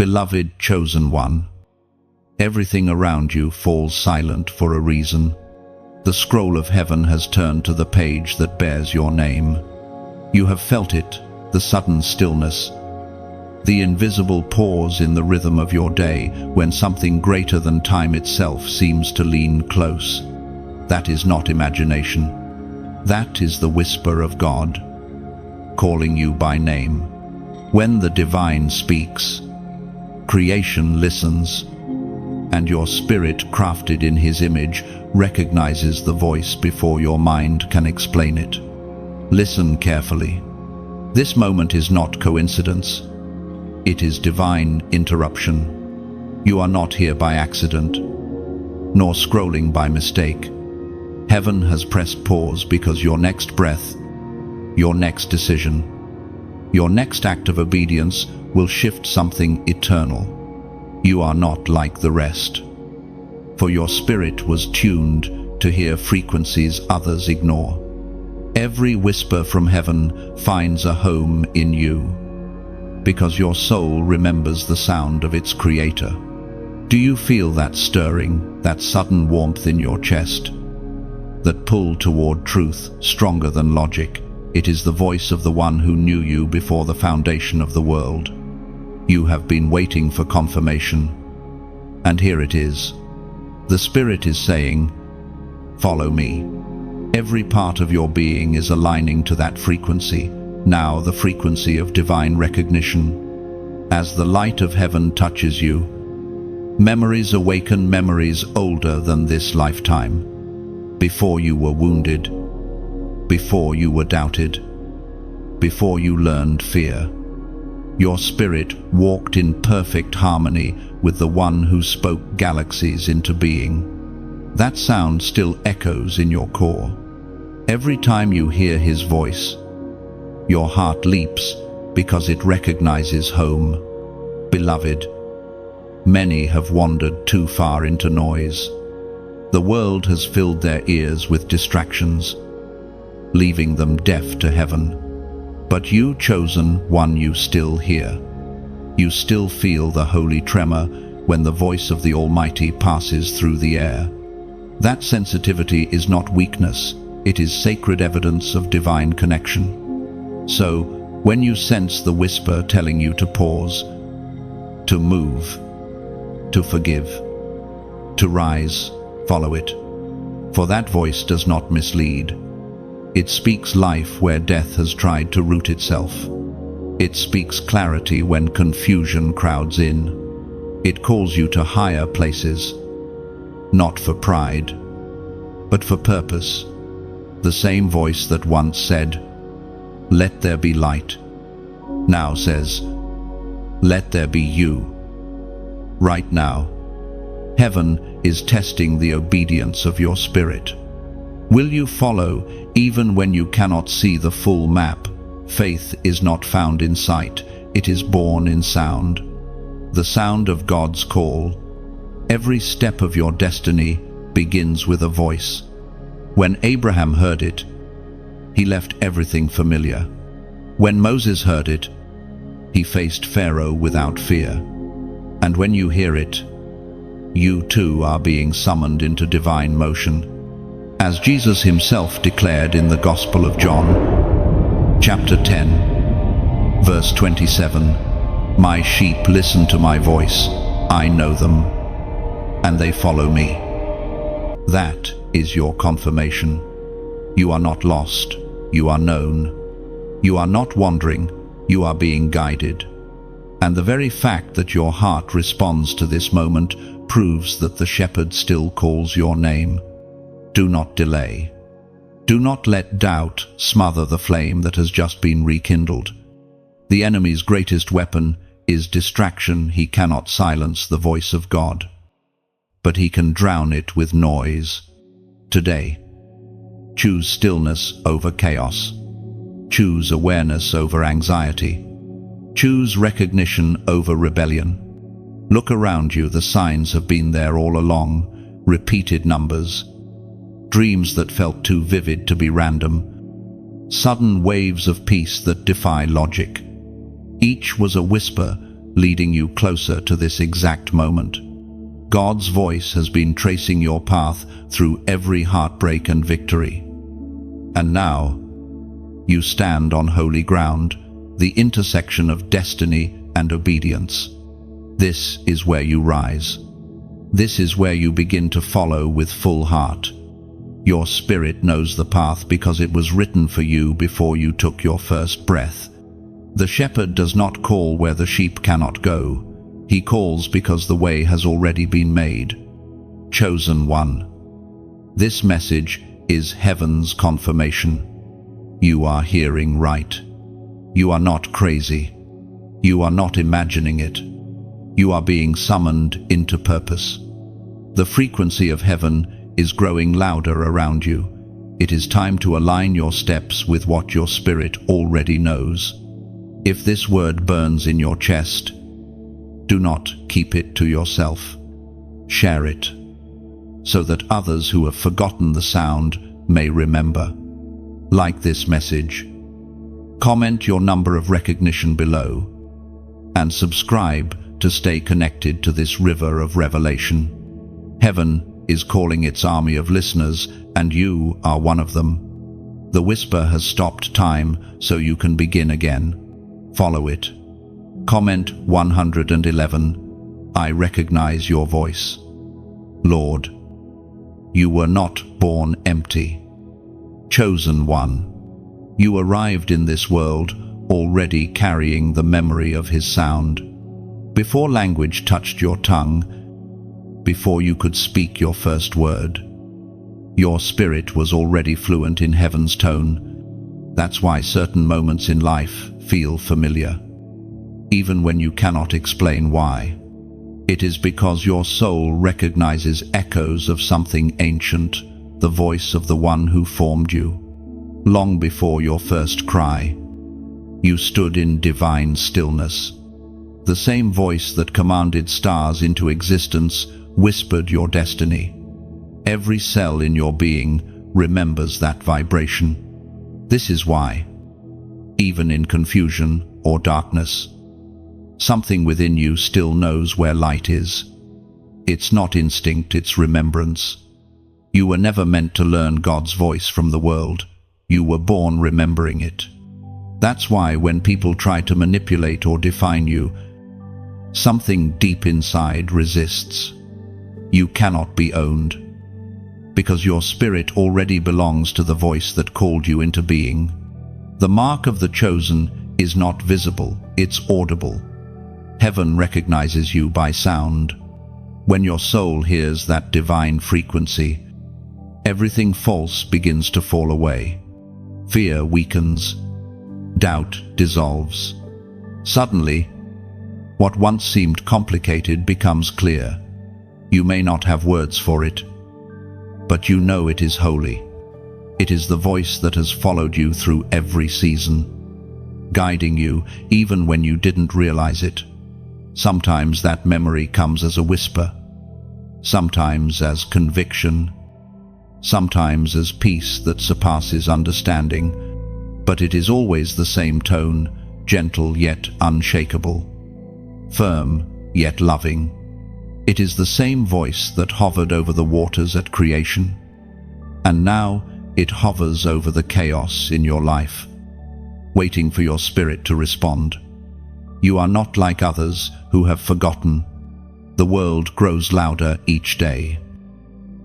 Beloved chosen one, everything around you falls silent for a reason. The scroll of heaven has turned to the page that bears your name. You have felt it, the sudden stillness, the invisible pause in the rhythm of your day when something greater than time itself seems to lean close. That is not imagination. That is the whisper of God, calling you by name. When the divine speaks, creation listens, and your spirit, crafted in his image, recognizes the voice before your mind can explain it. Listen carefully. This moment is not coincidence. It is divine interruption. You are not here by accident, nor scrolling by mistake. Heaven has pressed pause because your next breath, your next decision, your next act of obedience will shift something eternal. You are not like the rest, for your spirit was tuned to hear frequencies others ignore. Every whisper from heaven finds a home in you, because your soul remembers the sound of its creator. Do you feel that stirring, that sudden warmth in your chest, that pull toward truth stronger than logic? It is the voice of the one who knew you before the foundation of the world. You have been waiting for confirmation, and here it is. The Spirit is saying, "Follow me." Every part of your being is aligning to that frequency, now the frequency of divine recognition. As the light of heaven touches you, memories awaken, memories older than this lifetime. Before you were wounded, before you were doubted, before you learned fear, your spirit walked in perfect harmony with the one who spoke galaxies into being. That sound still echoes in your core. Every time you hear his voice, your heart leaps because it recognizes home. Beloved, many have wandered too far into noise. The world has filled their ears with distractions, leaving them deaf to heaven. But you, chosen one, you still hear. You still feel the holy tremor when the voice of the Almighty passes through the air. That sensitivity is not weakness, it is sacred evidence of divine connection. So, when you sense the whisper telling you to pause, to move, to forgive, to rise, follow it. For that voice does not mislead. It speaks life where death has tried to root itself. It speaks clarity when confusion crowds in. It calls you to higher places, not for pride, but for purpose. The same voice that once said, "Let there be light," now says, "Let there be you." Right now, heaven is testing the obedience of your spirit. Will you follow even when you cannot see the full map? Faith is not found in sight, it is born in sound. The sound of God's call. Every step of your destiny begins with a voice. When Abraham heard it, he left everything familiar. When Moses heard it, he faced Pharaoh without fear. And when you hear it, you too are being summoned into divine motion. As Jesus himself declared in the Gospel of John, chapter 10, verse 27, "My sheep listen to my voice, I know them, and they follow me." That is your confirmation. You are not lost, you are known. You are not wandering, you are being guided. And the very fact that your heart responds to this moment proves that the shepherd still calls your name. Do not delay. Do not let doubt smother the flame that has just been rekindled. The enemy's greatest weapon is distraction. He cannot silence the voice of God, but he can drown it with noise. Today, choose stillness over chaos. Choose awareness over anxiety. Choose recognition over rebellion. Look around you, the signs have been there all along. Repeated numbers, dreams that felt too vivid to be random, sudden waves of peace that defy logic. Each was a whisper leading you closer to this exact moment. God's voice has been tracing your path through every heartbreak and victory. And now, you stand on holy ground, the intersection of destiny and obedience. This is where you rise. This is where you begin to follow with full heart. Your spirit knows the path because it was written for you before you took your first breath. The shepherd does not call where the sheep cannot go. He calls because the way has already been made. Chosen one. This message is heaven's confirmation. You are hearing right. You are not crazy. You are not imagining it. You are being summoned into purpose. The frequency of heaven is growing louder around you. It is time to align your steps with what your spirit already knows. If this word burns in your chest, do not keep it to yourself. Share it, so that others who have forgotten the sound may remember. Like this message. Comment your number of recognition below, and subscribe to stay connected to this river of revelation. Heaven is calling its army of listeners, and you are one of them. The whisper has stopped time, so you can begin again. Follow it. Comment 111. I recognize your voice. Lord, you were not born empty. Chosen one. You arrived in this world already carrying the memory of his sound. Before language touched your tongue, before you could speak your first word, your spirit was already fluent in heaven's tone. That's why certain moments in life feel familiar, even when you cannot explain why. It is because your soul recognizes echoes of something ancient, the voice of the one who formed you. Long before your first cry, you stood in divine stillness. The same voice that commanded stars into existence whispered your destiny. Every cell in your being remembers that vibration. This is why, even in confusion or darkness, something within you still knows where light is. It's not instinct, it's remembrance. You were never meant to learn God's voice from the world. You were born remembering it. That's why when people try to manipulate or define you, something deep inside resists. You cannot be owned, because your spirit already belongs to the voice that called you into being. The mark of the chosen is not visible, it's audible. Heaven recognizes you by sound. When your soul hears that divine frequency, everything false begins to fall away. Fear weakens. Doubt dissolves. Suddenly, what once seemed complicated becomes clear. You may not have words for it, but you know it is holy. It is the voice that has followed you through every season, guiding you even when you didn't realize it. Sometimes that memory comes as a whisper, sometimes as conviction, sometimes as peace that surpasses understanding, but it is always the same tone, gentle yet unshakable, firm yet loving. It is the same voice that hovered over the waters at creation, and now it hovers over the chaos in your life, waiting for your spirit to respond. You are not like others who have forgotten. The world grows louder each day,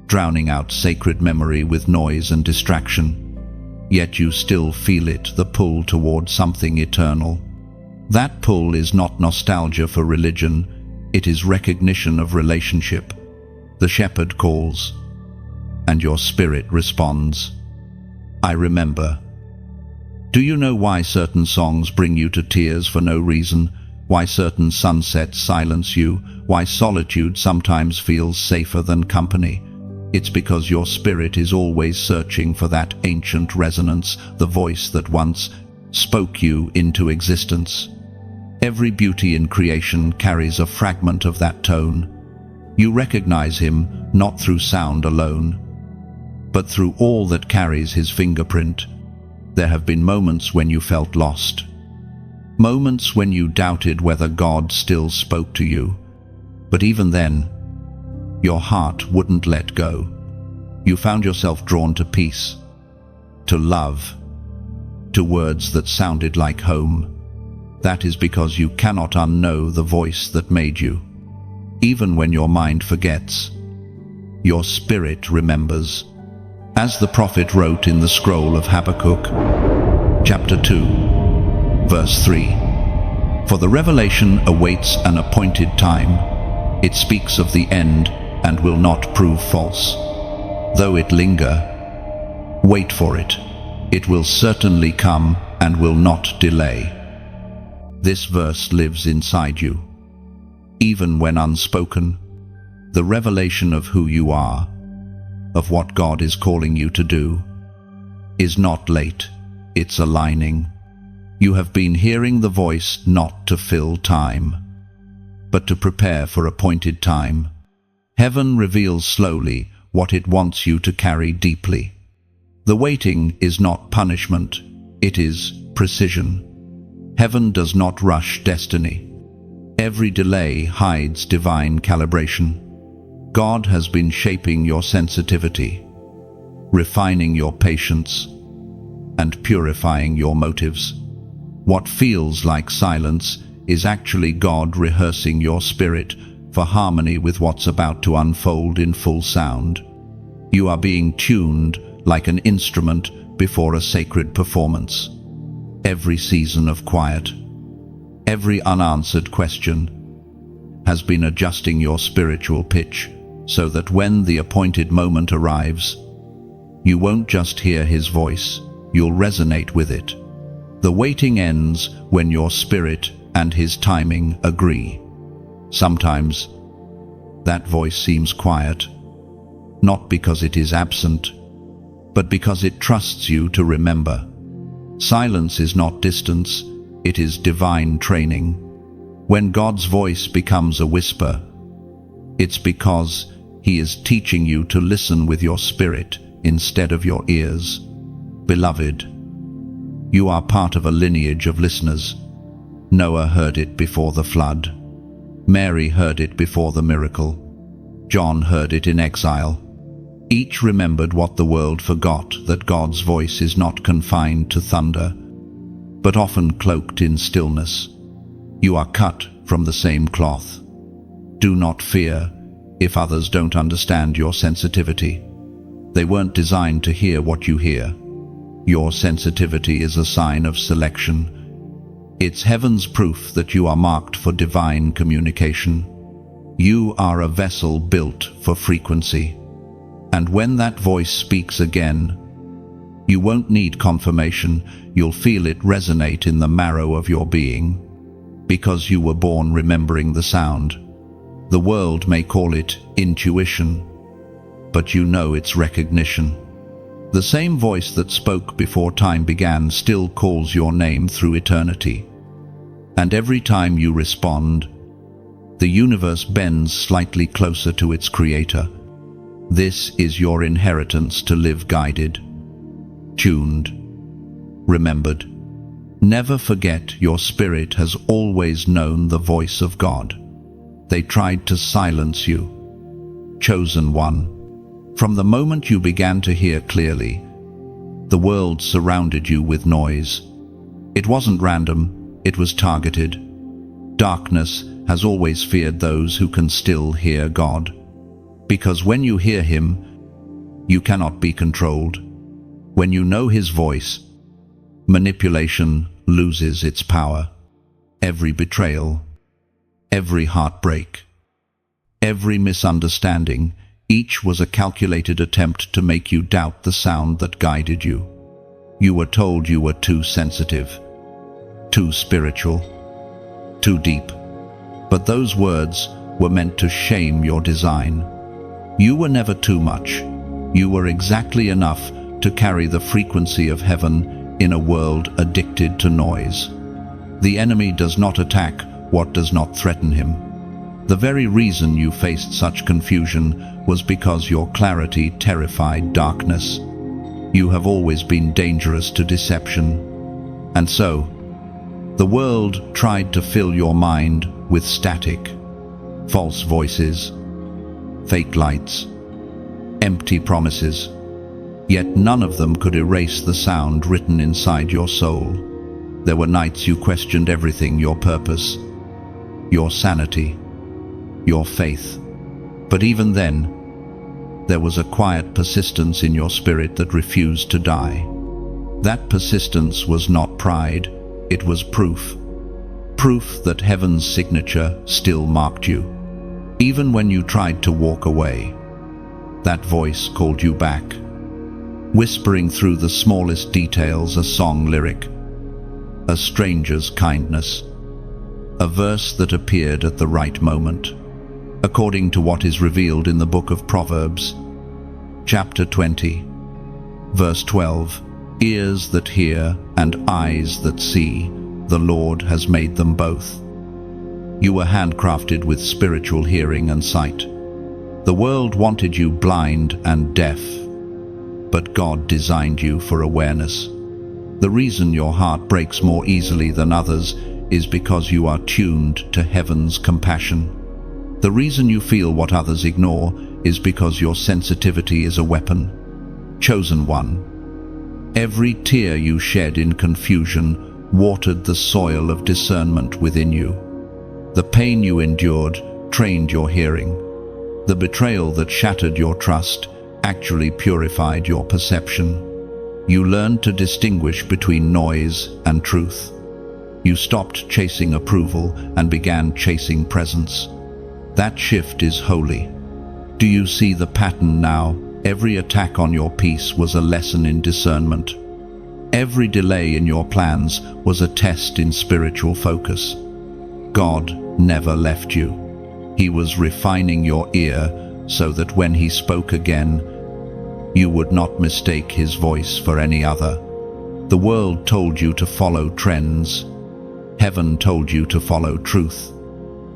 drowning out sacred memory with noise and distraction. Yet you still feel it, the pull toward something eternal. That pull is not nostalgia for religion, it is recognition of relationship. The shepherd calls, and your spirit responds. I remember. Do you know why certain songs bring you to tears for no reason? Why certain sunsets silence you? Why solitude sometimes feels safer than company? It's because your spirit is always searching for that ancient resonance, the voice that once spoke you into existence. Every beauty in creation carries a fragment of that tone. You recognize him not through sound alone, but through all that carries his fingerprint. There have been moments when you felt lost, Moments when you doubted whether God still spoke to you, but even then, your heart wouldn't let go. You found yourself drawn to peace, to love, to words that sounded like home. That is because you cannot unknow the voice that made you. Even when your mind forgets, your spirit remembers. As the prophet wrote in the scroll of Habakkuk, chapter 2, verse 3, "For the revelation awaits an appointed time. It speaks of the end and will not prove false. Though it linger, wait for it. It will certainly come and will not delay." This verse lives inside you. Even when unspoken, the revelation of who you are, of what God is calling you to do, is not late, it's aligning. You have been hearing the voice not to fill time, but to prepare for appointed time. Heaven reveals slowly what it wants you to carry deeply. The waiting is not punishment, it is precision. Heaven does not rush destiny. Every delay hides divine calibration. God has been shaping your sensitivity, refining your patience, and purifying your motives. What feels like silence is actually God rehearsing your spirit for harmony with what's about to unfold in full sound. You are being tuned like an instrument before a sacred performance. Every season of quiet, every unanswered question, has been adjusting your spiritual pitch so that when the appointed moment arrives, you won't just hear His voice, you'll resonate with it. The waiting ends when your spirit and His timing agree. Sometimes that voice seems quiet, not because it is absent, but because it trusts you to remember. Silence is not distance, it is divine training. When God's voice becomes a whisper, it's because He is teaching you to listen with your spirit instead of your ears. Beloved, you are part of a lineage of listeners. Noah heard it before the flood. Mary heard it before the miracle. John heard it in exile. Each remembered what the world forgot, that God's voice is not confined to thunder, but often cloaked in stillness. You are cut from the same cloth. Do not fear if others don't understand your sensitivity. They weren't designed to hear what you hear. Your sensitivity is a sign of selection. It's heaven's proof that you are marked for divine communication. You are a vessel built for frequency. And when that voice speaks again, you won't need confirmation, you'll feel it resonate in the marrow of your being, because you were born remembering the sound. The world may call it intuition, but you know it's recognition. The same voice that spoke before time began still calls your name through eternity. And every time you respond, the universe bends slightly closer to its creator. This is your inheritance to live guided, tuned, remembered. Never forget your spirit has always known the voice of God. They tried to silence you. Chosen one. From the moment you began to hear clearly, the world surrounded you with noise. It wasn't random, it was targeted. Darkness has always feared those who can still hear God. Because when you hear Him, you cannot be controlled. When you know His voice, manipulation loses its power. Every betrayal, every heartbreak, every misunderstanding, each was a calculated attempt to make you doubt the sound that guided you. You were told you were too sensitive, too spiritual, too deep. But those words were meant to shame your design. You were never too much. You were exactly enough to carry the frequency of heaven in a world addicted to noise. The enemy does not attack what does not threaten him. The very reason you faced such confusion was because your clarity terrified darkness. You have always been dangerous to deception. And so, The world tried to fill your mind with static, false voices, fake lights, empty promises. Yet none of them could erase the sound written inside your soul. There were nights you questioned everything: your purpose, your sanity, your faith. But even then, there was a quiet persistence in your spirit that refused to die. That persistence was not pride, it was proof. Proof that heaven's signature still marked you. Even when you tried to walk away, that voice called you back, whispering through the smallest details a song lyric, a stranger's kindness, a verse that appeared at the right moment, according to what is revealed in the book of Proverbs, chapter 20, verse 12. Ears that hear and eyes that see, the Lord has made them both. You were handcrafted with spiritual hearing and sight. The world wanted you blind and deaf, but God designed you for awareness. The reason your heart breaks more easily than others is because you are tuned to heaven's compassion. The reason you feel what others ignore is because your sensitivity is a weapon. Chosen one. Every tear you shed in confusion watered the soil of discernment within you. The pain you endured trained your hearing. The betrayal that shattered your trust actually purified your perception. You learned to distinguish between noise and truth. You stopped chasing approval and began chasing presence. That shift is holy. Do you see the pattern now? Every attack on your peace was a lesson in discernment. Every delay in your plans was a test in spiritual focus. God never left you. He was refining your ear so that when He spoke again, you would not mistake His voice for any other. The world told you to follow trends. Heaven told you to follow truth.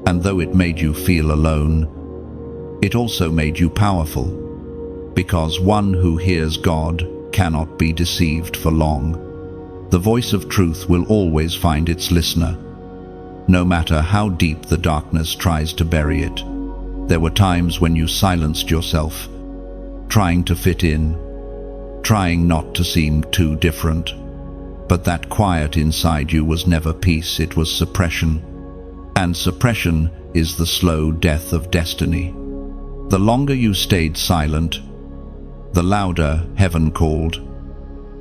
And though it made you feel alone, it also made you powerful. Because one who hears God cannot be deceived for long. The voice of truth will always find its listener, no matter how deep the darkness tries to bury it. There were times when you silenced yourself, trying to fit in, trying not to seem too different. But that quiet inside you was never peace, it was suppression. And suppression is the slow death of destiny. The longer you stayed silent, the louder heaven called,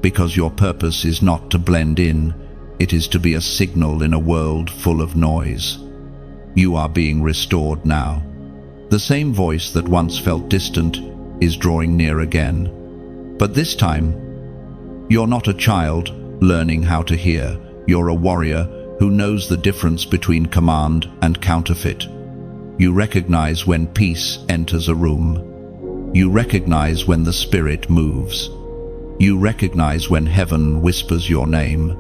because your purpose is not to blend in, it is to be a signal in a world full of noise. You are being restored now. The same voice that once felt distant is drawing near again. But this time, you're not a child learning how to hear. You're a warrior who knows the difference between command and counterfeit. You recognize when peace enters a room. You recognize when the Spirit moves. You recognize when heaven whispers your name.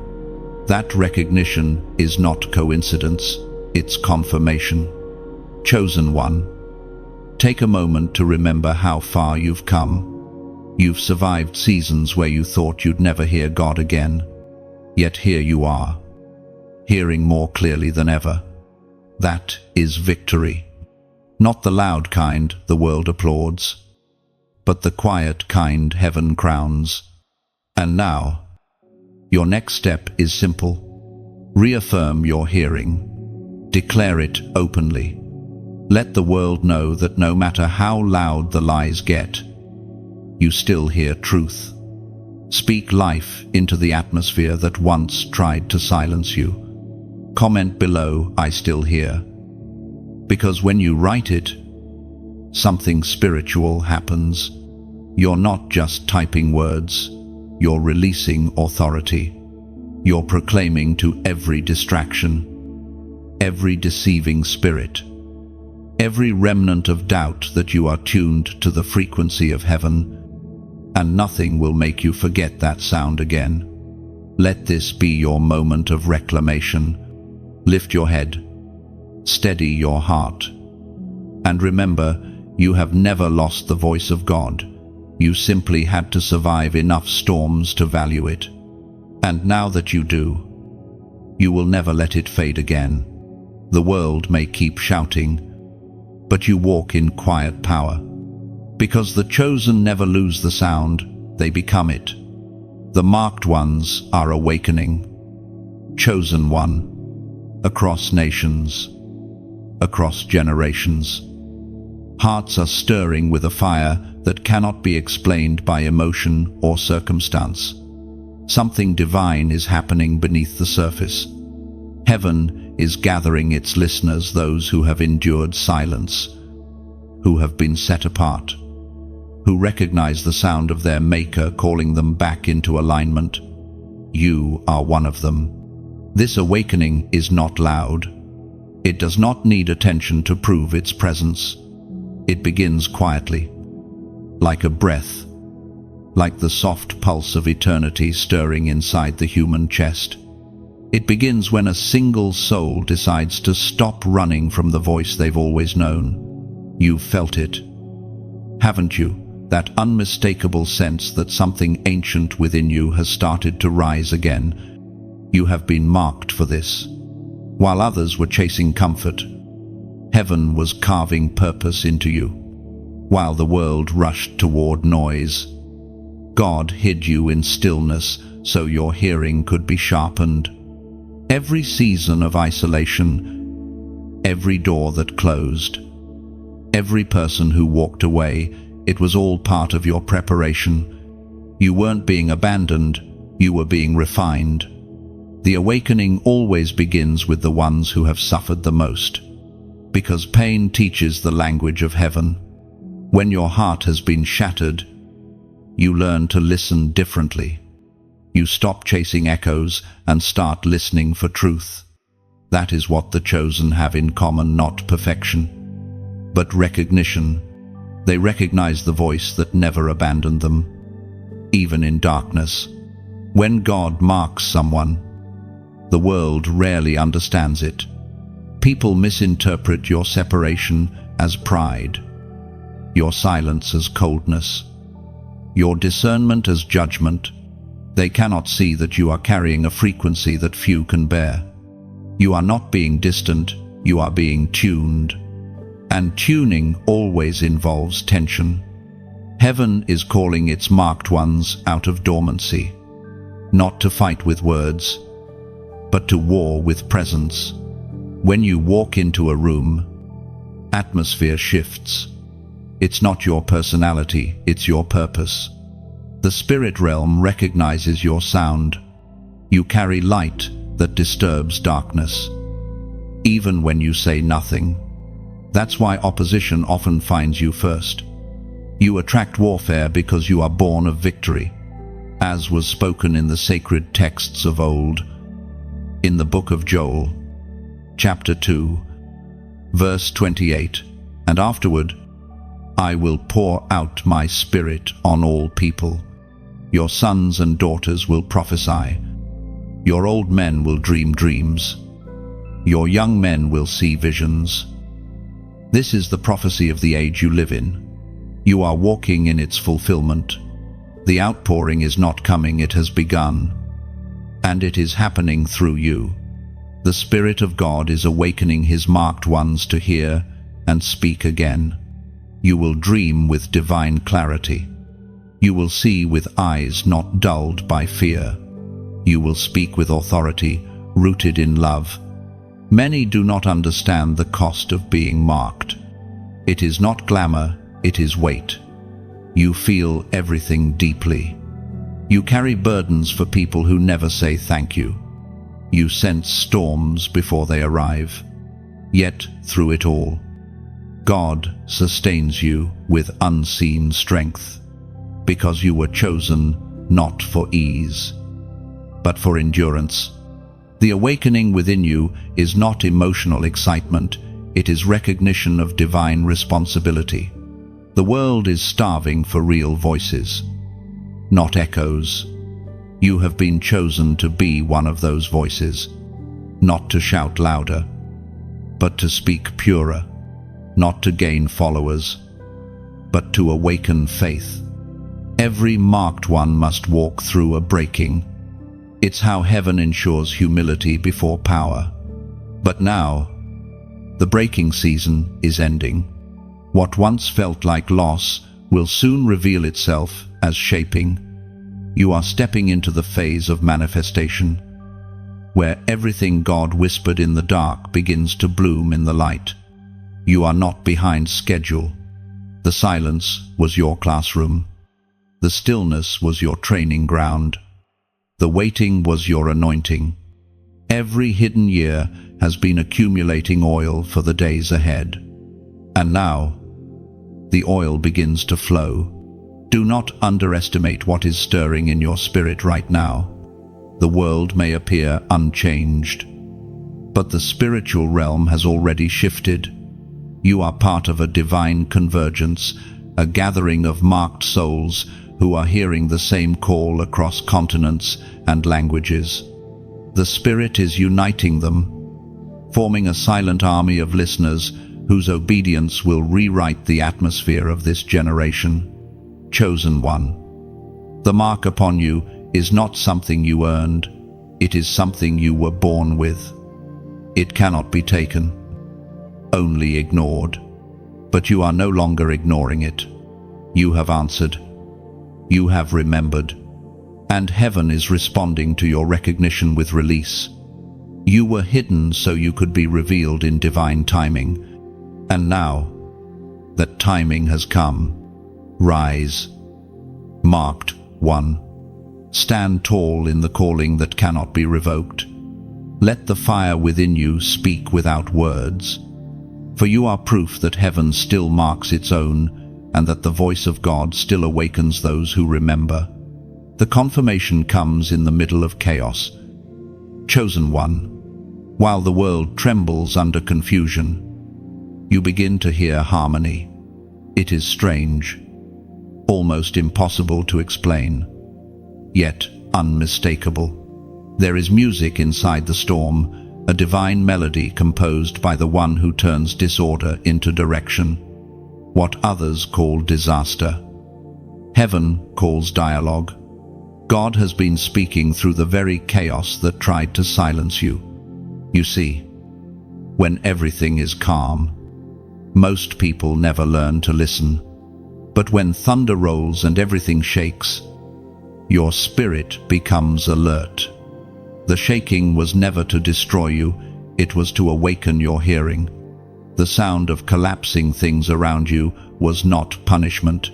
That recognition is not coincidence, it's confirmation. Chosen one. Take a moment to remember how far you've come. You've survived seasons where you thought you'd never hear God again. Yet here you are, hearing more clearly than ever. That is victory. Not the loud kind the world applauds, but the quiet kind heaven crowns. And now, your next step is simple. Reaffirm your hearing. Declare it openly. Let the world know that no matter how loud the lies get, you still hear truth. Speak life into the atmosphere that once tried to silence you. Comment below, I still hear. Because when you write it, something spiritual happens. You're not just typing words, you're releasing authority. You're proclaiming to every distraction, every deceiving spirit, every remnant of doubt that you are tuned to the frequency of heaven, and nothing will make you forget that sound again. Let this be your moment of reclamation. Lift your head, steady your heart, and remember, you have never lost the voice of God. You simply had to survive enough storms to value it. And now that you do, You will never let it fade again. The world may keep shouting, but you walk in quiet power. Because the chosen never lose the sound, they become it. The marked ones are awakening. Chosen one. Across nations. Across generations. Hearts are stirring with a fire that cannot be explained by emotion or circumstance. Something divine is happening beneath the surface. Heaven is gathering its listeners, those who have endured silence, who have been set apart, who recognize the sound of their Maker calling them back into alignment. You are one of them. This awakening is not loud. It does not need attention to prove its presence. It begins quietly, like a breath, like the soft pulse of eternity stirring inside the human chest. It begins when a single soul decides to stop running from the voice they've always known. You've felt it, haven't you? That unmistakable sense that something ancient within you has started to rise again. You have been marked for this. While others were chasing comfort, heaven was carving purpose into you. While the world rushed toward noise, God hid you in stillness so your hearing could be sharpened. Every season of isolation, every door that closed, every person who walked away, it was all part of your preparation. You weren't being abandoned, you were being refined. The awakening always begins with the ones who have suffered the most, because pain teaches the language of heaven. When your heart has been shattered, you learn to listen differently. You stop chasing echoes and start listening for truth. That is what the chosen have in common, not perfection, but recognition. They recognize the voice that never abandoned them, even in darkness. When God marks someone, the world rarely understands it. People misinterpret your separation as pride, your silence as coldness, your discernment as judgment. They cannot see that you are carrying a frequency that few can bear. You are not being distant, you are being tuned. And tuning always involves tension. Heaven is calling its marked ones out of dormancy, not to fight with words, but to war with presence. When you walk into a room, atmosphere shifts. It's not your personality, it's your purpose. The spirit realm recognizes your sound. You carry light that disturbs darkness, even when you say nothing. That's why opposition often finds you first. You attract warfare because you are born of victory, as was spoken in the sacred texts of old. In the book of Joel, chapter 2, verse 28, and afterward, I will pour out my spirit on all people. Your sons and daughters will prophesy. Your old men will dream dreams. Your young men will see visions. This is the prophecy of the age you live in. You are walking in its fulfillment. The outpouring is not coming, it has begun. And it is happening through you. The Spirit of God is awakening His marked ones to hear and speak again. You will dream with divine clarity. You will see with eyes not dulled by fear. You will speak with authority, rooted in love. Many do not understand the cost of being marked. It is not glamour, it is weight. You feel everything deeply. You carry burdens for people who never say thank you. You sense storms before they arrive. Yet, through it all, God sustains you with unseen strength, because you were chosen not for ease, but for endurance. The awakening within you is not emotional excitement, it is recognition of divine responsibility. The world is starving for real voices, not echoes. You have been chosen to be one of those voices, not to shout louder, but to speak purer, not to gain followers, but to awaken faith. Every marked one must walk through a breaking. It's how heaven ensures humility before power. But now, the breaking season is ending. What once felt like loss will soon reveal itself as shaping. You are stepping into the phase of manifestation, where everything God whispered in the dark begins to bloom in the light. You are not behind schedule. The silence was your classroom. The stillness was your training ground. The waiting was your anointing. Every hidden year has been accumulating oil for the days ahead. And now, the oil begins to flow. Do not underestimate what is stirring in your spirit right now. The world may appear unchanged, but the spiritual realm has already shifted. You are part of a divine convergence, a gathering of marked souls who are hearing the same call across continents and languages. The Spirit is uniting them, forming a silent army of listeners whose obedience will rewrite the atmosphere of this generation. Chosen one. The mark upon you is not something you earned. It is something you were born with. It cannot be taken, only ignored. But you are no longer ignoring it. You have answered. You have remembered. And heaven is responding to your recognition with release. You were hidden so you could be revealed in divine timing. And now that timing has come, rise. Marked 1. Stand tall in the calling that cannot be revoked. Let the fire within you speak without words. For you are proof that heaven still marks its own, and that the voice of God still awakens those who remember. The confirmation comes in the middle of chaos. Chosen one. While the world trembles under confusion, you begin to hear harmony. It is strange, almost impossible to explain, yet unmistakable. There is music inside the storm, a divine melody composed by the one who turns disorder into direction. What others call disaster, heaven calls dialogue. God has been speaking through the very chaos that tried to silence you. You see, when everything is calm, most people never learn to listen. But when thunder rolls and everything shakes, your spirit becomes alert. The shaking was never to destroy you, it was to awaken your hearing. The sound of collapsing things around you was not punishment.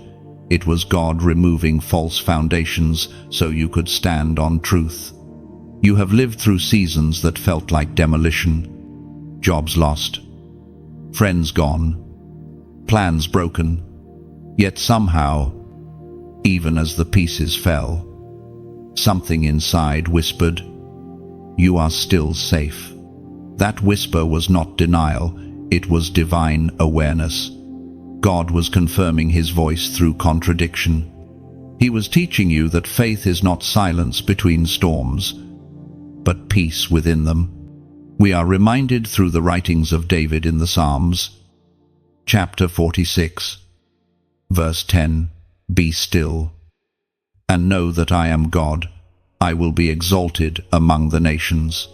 It was God removing false foundations so you could stand on truth. You have lived through seasons that felt like demolition. Jobs lost, friends gone, plans broken. Yet somehow, even as the pieces fell, something inside whispered, "You are still safe." That whisper was not denial, it was divine awareness. God was confirming his voice through contradiction. He was teaching you that faith is not silence between storms, but peace within them. We are reminded through the writings of David in the Psalms. Chapter 46, verse 10, "Be still, and know that I am God. I will be exalted among the nations.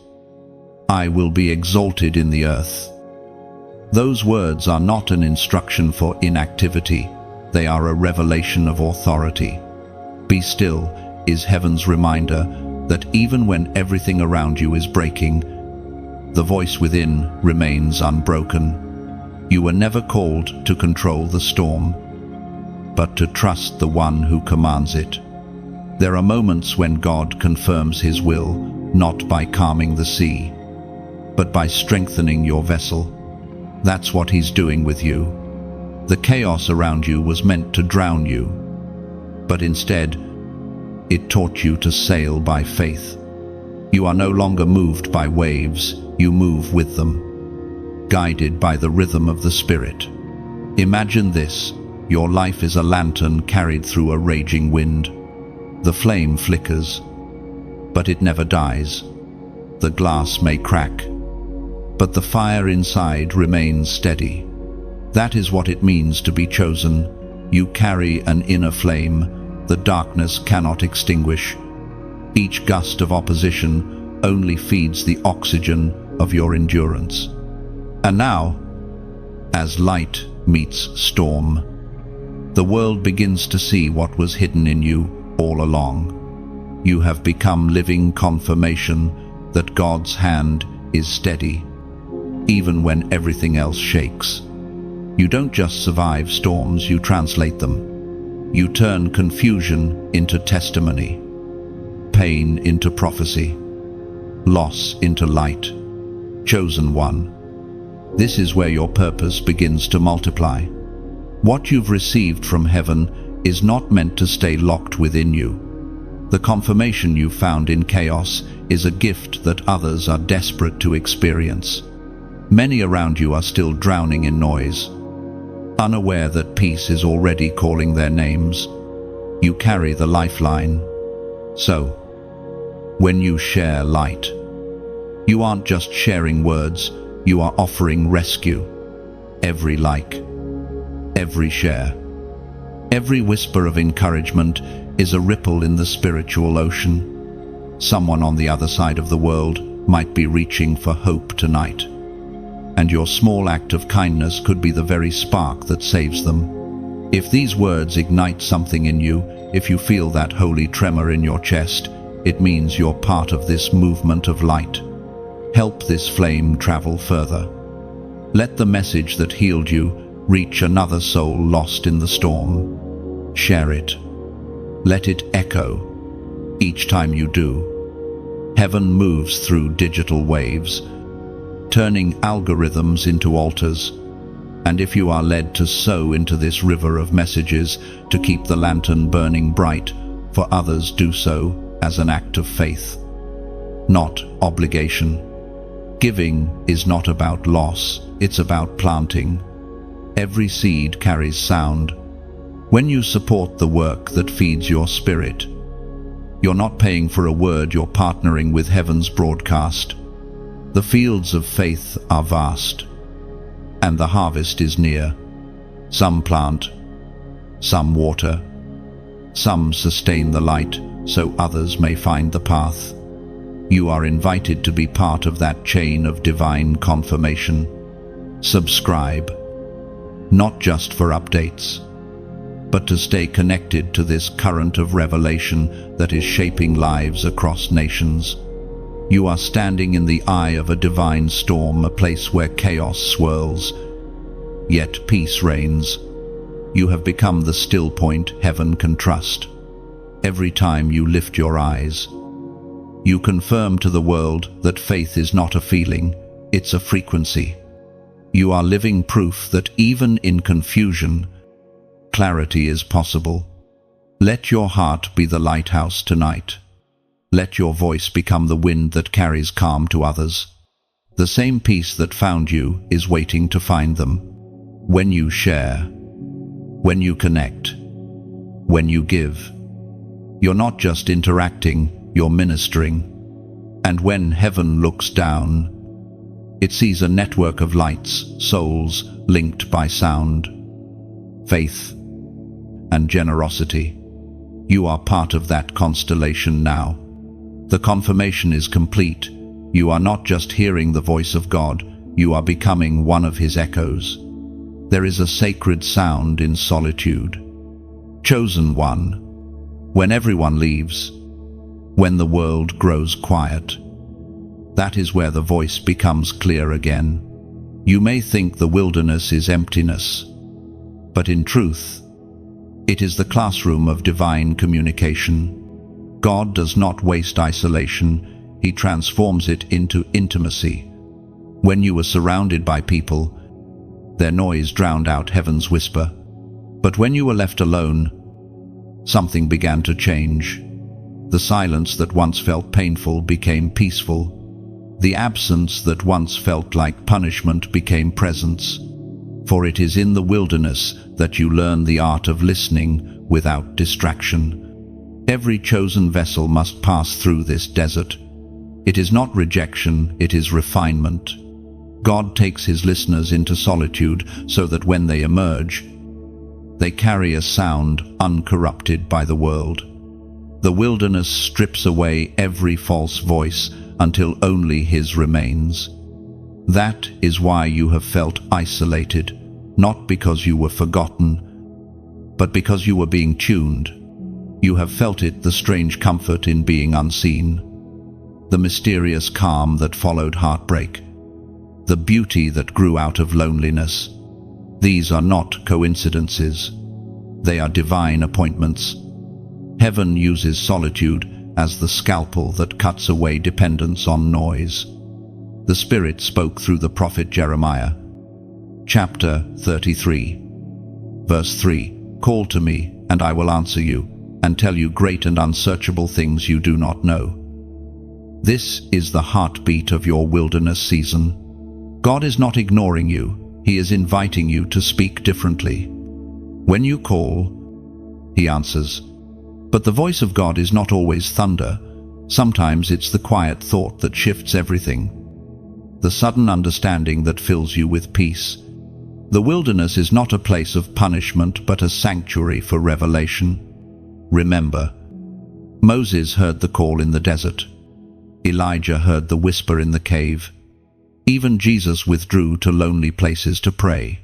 I will be exalted in the earth." Those words are not an instruction for inactivity, they are a revelation of authority. Be still is heaven's reminder that even when everything around you is breaking, the voice within remains unbroken. You were never called to control the storm, but to trust the one who commands it. There are moments when God confirms his will, not by calming the sea, but by strengthening your vessel. That's what he's doing with you. The chaos around you was meant to drown you, but instead, it taught you to sail by faith. You are no longer moved by waves, you move with them, guided by the rhythm of the Spirit. Imagine this, your life is a lantern carried through a raging wind. The flame flickers, but it never dies. The glass may crack, but the fire inside remains steady. That is what it means to be chosen. You carry an inner flame the darkness cannot extinguish. Each gust of opposition only feeds the oxygen of your endurance. And now, as light meets storm, the world begins to see what was hidden in you all along. You have become living confirmation that God's hand is steady, even when everything else shakes. You don't just survive storms, you translate them. You turn confusion into testimony, pain into prophecy, loss into light. Chosen one, this is where your purpose begins to multiply. What you've received from heaven is not meant to stay locked within you. The confirmation you found in chaos is a gift that others are desperate to experience. Many around you are still drowning in noise, unaware that peace is already calling their names. You carry the lifeline. So, when you share light, you aren't just sharing words, you are offering rescue. Every like, every share, every whisper of encouragement is a ripple in the spiritual ocean. Someone on the other side of the world might be reaching for hope tonight, and your small act of kindness could be the very spark that saves them. If these words ignite something in you, if you feel that holy tremor in your chest, it means you're part of this movement of light. Help this flame travel further. Let the message that healed you reach another soul lost in the storm. Share it. Let it echo. Each time you do, heaven moves through digital waves, turning algorithms into altars. And if you are led to sow into this river of messages to keep the lantern burning bright for others, do so as an act of faith, not obligation. Giving is not about loss, it's about planting. Every seed carries sound. When you support the work that feeds your spirit, you're not paying for a word, you're partnering with heaven's broadcast. The fields of faith are vast, and the harvest is near. Some plant, some water, some sustain the light so others may find the path. You are invited to be part of that chain of divine confirmation. Subscribe, not just for updates, but to stay connected to this current of revelation that is shaping lives across nations. You are standing in the eye of a divine storm, a place where chaos swirls, yet peace reigns. You have become the still point heaven can trust. Every time you lift your eyes, you confirm to the world that faith is not a feeling, it's a frequency. You are living proof that even in confusion, clarity is possible. Let your heart be the lighthouse tonight. Let your voice become the wind that carries calm to others. The same peace that found you is waiting to find them. When you share, when you connect, when you give, you're not just interacting, you're ministering. And when heaven looks down, it sees a network of lights, souls linked by sound, faith, and generosity. You are part of that constellation now. The confirmation is complete. You are not just hearing the voice of God, you are becoming one of his echoes. There is a sacred sound in solitude. Chosen one, when everyone leaves, when the world grows quiet, that is where the voice becomes clear again. You may think the wilderness is emptiness, but in truth, it is the classroom of divine communication. God does not waste isolation, he transforms it into intimacy. When you were surrounded by people, their noise drowned out heaven's whisper. But when you were left alone, something began to change. The silence that once felt painful became peaceful. The absence that once felt like punishment became presence. For it is in the wilderness that you learn the art of listening without distraction. Every chosen vessel must pass through this desert. It is not rejection, it is refinement. God takes his listeners into solitude so that when they emerge, they carry a sound uncorrupted by the world. The wilderness strips away every false voice until only His remains. That is why you have felt isolated, not because you were forgotten, but because you were being tuned. You have felt it, the strange comfort in being unseen, the mysterious calm that followed heartbreak, the beauty that grew out of loneliness. These are not coincidences. They are divine appointments. Heaven uses solitude as the scalpel that cuts away dependence on noise. The Spirit spoke through the prophet Jeremiah. Chapter 33, verse 3, "Call to me, and I will answer you, and tell you great and unsearchable things you do not know." This is the heartbeat of your wilderness season. God is not ignoring you. He is inviting you to speak differently. When you call, He answers. But the voice of God is not always thunder. Sometimes it's the quiet thought that shifts everything, the sudden understanding that fills you with peace. The wilderness is not a place of punishment, but a sanctuary for revelation. Remember, Moses heard the call in the desert. Elijah heard the whisper in the cave. Even Jesus withdrew to lonely places to pray.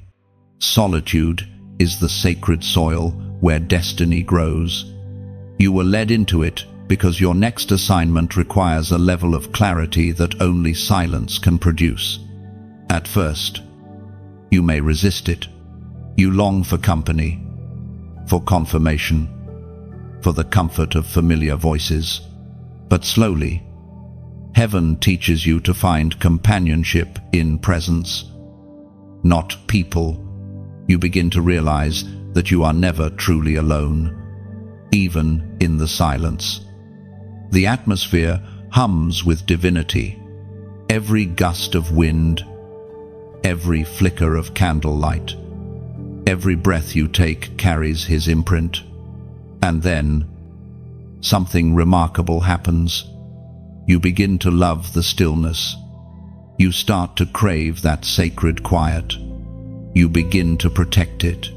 Solitude is the sacred soil where destiny grows. You were led into it because your next assignment requires a level of clarity that only silence can produce. At first, you may resist it. You long for company, for confirmation, for the comfort of familiar voices. But slowly, Heaven teaches you to find companionship in presence, not people. You begin to realize that you are never truly alone, even in the silence. The atmosphere hums with divinity. Every gust of wind, every flicker of candlelight, every breath you take carries His imprint. And then, something remarkable happens. You begin to love the stillness. You start to crave that sacred quiet. You begin to protect it.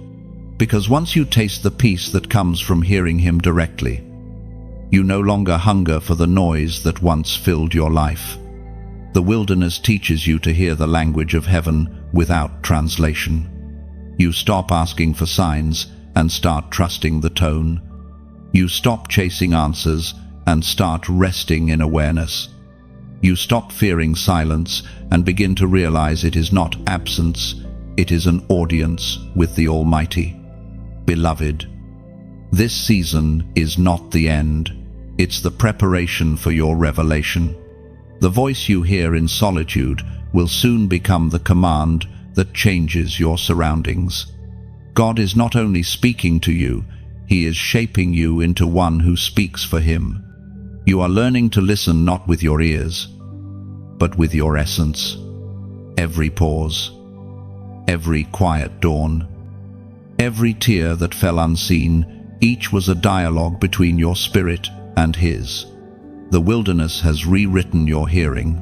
Because once you taste the peace that comes from hearing Him directly, you no longer hunger for the noise that once filled your life. The wilderness teaches you to hear the language of heaven without translation. You stop asking for signs and start trusting the tone. You stop chasing answers and start resting in awareness. You stop fearing silence and begin to realize it is not absence, it is an audience with the Almighty. Beloved, this season is not the end. It's the preparation for your revelation. The voice you hear in solitude will soon become the command that changes your surroundings. God is not only speaking to you, He is shaping you into one who speaks for Him. You are learning to listen not with your ears, but with your essence. Every pause, every quiet dawn, every tear that fell unseen, each was a dialogue between your spirit and His. The wilderness has rewritten your hearing.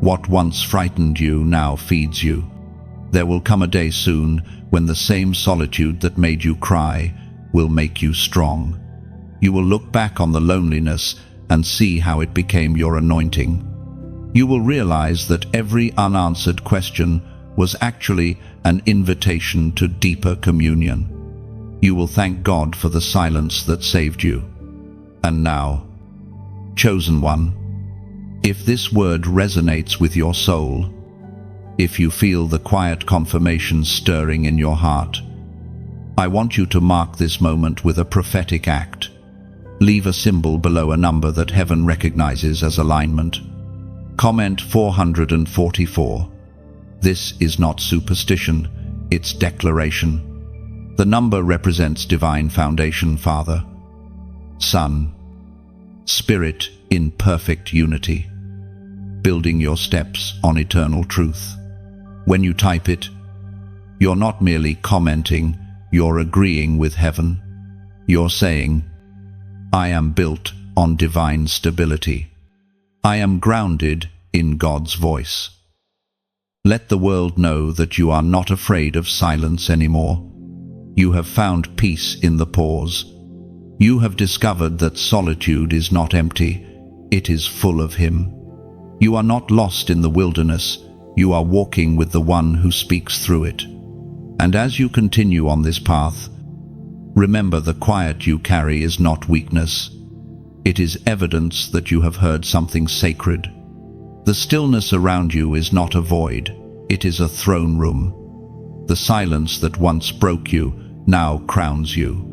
What once frightened you now feeds you. There will come a day soon when the same solitude that made you cry will make you strong. You will look back on the loneliness and see how it became your anointing. You will realize that every unanswered question was actually an invitation to deeper communion. You will thank God for the silence that saved you. And now, chosen one, if this word resonates with your soul, if you feel the quiet confirmation stirring in your heart, I want you to mark this moment with a prophetic act. Leave a symbol below a number that heaven recognizes as alignment. Comment 444. This is not superstition, it's declaration. The number represents divine foundation, Father, Son, Spirit in perfect unity, building your steps on eternal truth. When you type it, you're not merely commenting, you're agreeing with heaven. You're saying, I am built on divine stability. I am grounded in God's voice. Let the world know that you are not afraid of silence anymore. You have found peace in the pause. You have discovered that solitude is not empty, it is full of Him. You are not lost in the wilderness, you are walking with the one who speaks through it. And as you continue on this path, remember the quiet you carry is not weakness. It is evidence that you have heard something sacred. The stillness around you is not a void, it is a throne room. The silence that once broke you now crowns you.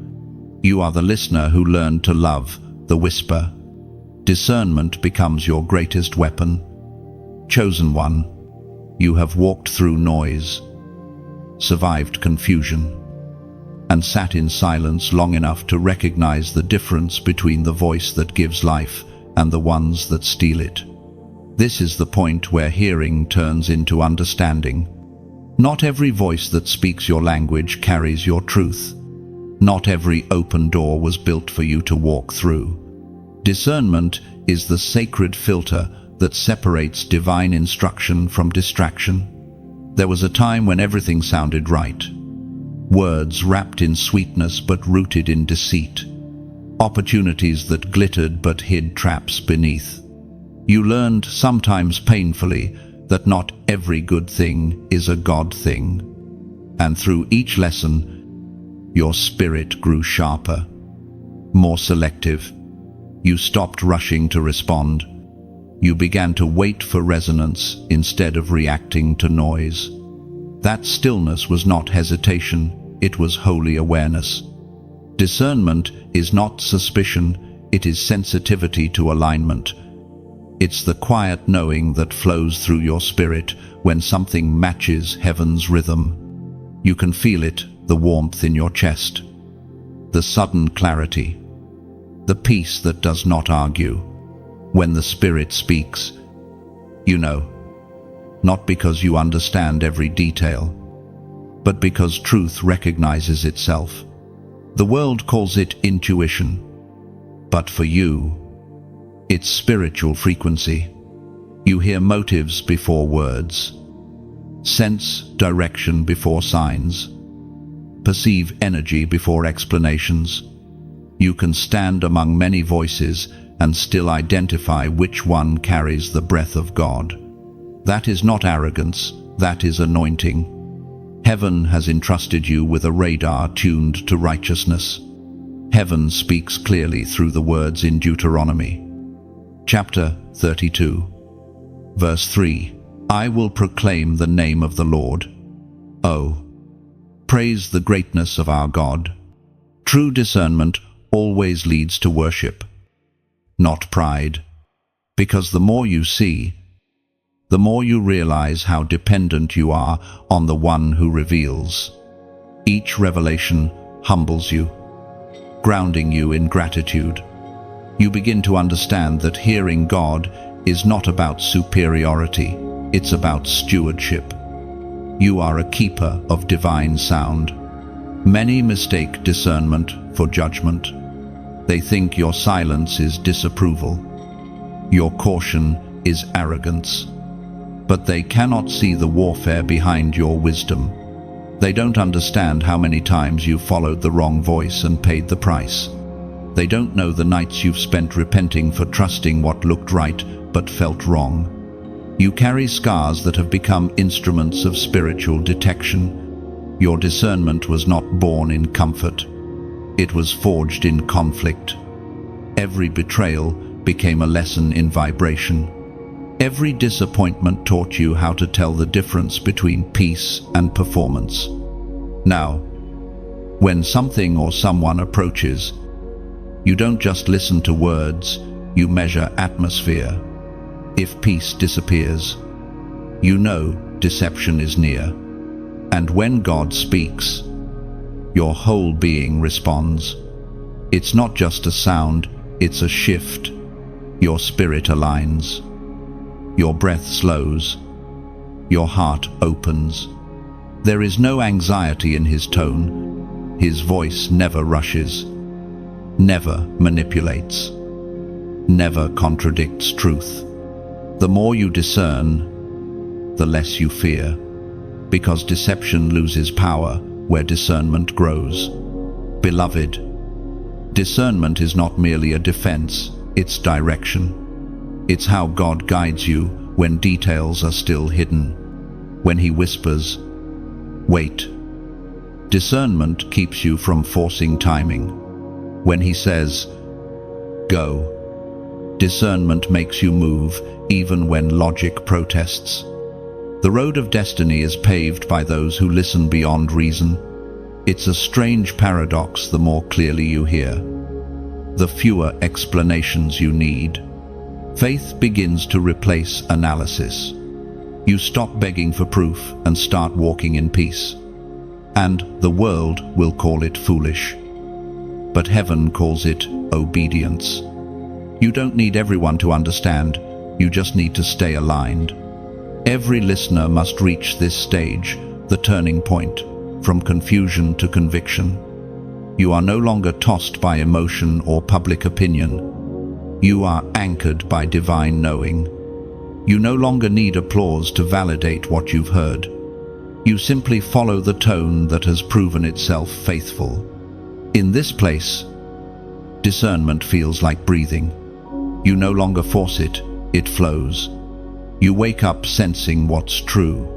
You are the listener who learned to love the whisper. Discernment becomes your greatest weapon. Chosen one, you have walked through noise, survived confusion, and sat in silence long enough to recognize the difference between the voice that gives life and the ones that steal it. This is the point where hearing turns into understanding. Not every voice that speaks your language carries your truth. Not every open door was built for you to walk through. Discernment is the sacred filter that separates divine instruction from distraction. There was a time when everything sounded right. Words wrapped in sweetness but rooted in deceit. Opportunities that glittered but hid traps beneath. You learned, sometimes painfully, that not every good thing is a God thing. And through each lesson, your spirit grew sharper, more selective. You stopped rushing to respond. You began to wait for resonance instead of reacting to noise. That stillness was not hesitation, it was holy awareness. Discernment is not suspicion, it is sensitivity to alignment. It's the quiet knowing that flows through your spirit when something matches heaven's rhythm. You can feel it, the warmth in your chest, the sudden clarity, the peace that does not argue. When the Spirit speaks, you know, not because you understand every detail, but because truth recognizes itself. The world calls it intuition, but for you, it's spiritual frequency. You hear motives before words, sense direction before signs, perceive energy before explanations. You can stand among many voices and still identify which one carries the breath of God. That is not arrogance, that is anointing. Heaven has entrusted you with a radar tuned to righteousness. Heaven speaks clearly through the words in Deuteronomy. Chapter 32, verse 3. I will proclaim the name of the Lord. Oh, praise the greatness of our God. True discernment always leads to worship, not pride, because the more you see, the more you realize how dependent you are on the one who reveals. Each revelation humbles you, grounding you in gratitude. You begin to understand that hearing God is not about superiority, it's about stewardship. You are a keeper of divine sound. Many mistake discernment for judgment. They think your silence is disapproval. Your caution is arrogance. But they cannot see the warfare behind your wisdom. They don't understand how many times you followed the wrong voice and paid the price. They don't know the nights you've spent repenting for trusting what looked right but felt wrong. You carry scars that have become instruments of spiritual detection. Your discernment was not born in comfort. It was forged in conflict. Every betrayal became a lesson in vibration. Every disappointment taught you how to tell the difference between peace and performance. Now, when something or someone approaches, you don't just listen to words, you measure atmosphere. If peace disappears, you know deception is near. And when God speaks, your whole being responds. It's not just a sound, it's a shift. Your spirit aligns. Your breath slows. Your heart opens. There is no anxiety in his tone. His voice never rushes, never manipulates, never contradicts truth. The more you discern, the less you fear, because deception loses power where discernment grows. Beloved, Discernment is not merely a defense, it's direction. It's how God guides you when details are still hidden. When He whispers, "Wait." Discernment keeps you from forcing timing. When He says, "Go." Discernment makes you move even when logic protests. The road of destiny is paved by those who listen beyond reason. It's a strange paradox the more clearly you hear, the fewer explanations you need. Faith begins to replace analysis. You stop begging for proof and start walking in peace. And the world will call it foolish. But heaven calls it obedience. You don't need everyone to understand, you just need to stay aligned. Every listener must reach this stage, the turning point, from confusion to conviction. You are no longer tossed by emotion or public opinion. You are anchored by divine knowing. You no longer need applause to validate what you've heard. You simply follow the tone that has proven itself faithful. In this place, discernment feels like breathing. You no longer force it, it flows. You wake up sensing what's true.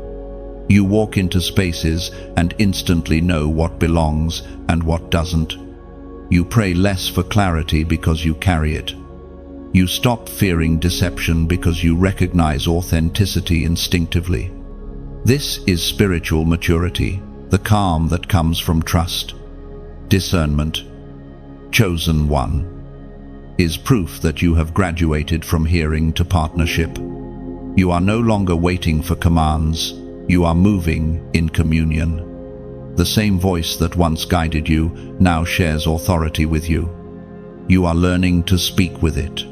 You walk into spaces and instantly know what belongs and what doesn't. You pray less for clarity because you carry it. You stop fearing deception because you recognize authenticity instinctively. This is spiritual maturity, the calm that comes from trust. Discernment, chosen one, is proof that you have graduated from hearing to partnership. You are no longer waiting for commands, you are moving in communion. The same voice that once guided you now shares authority with you. You are learning to speak with it,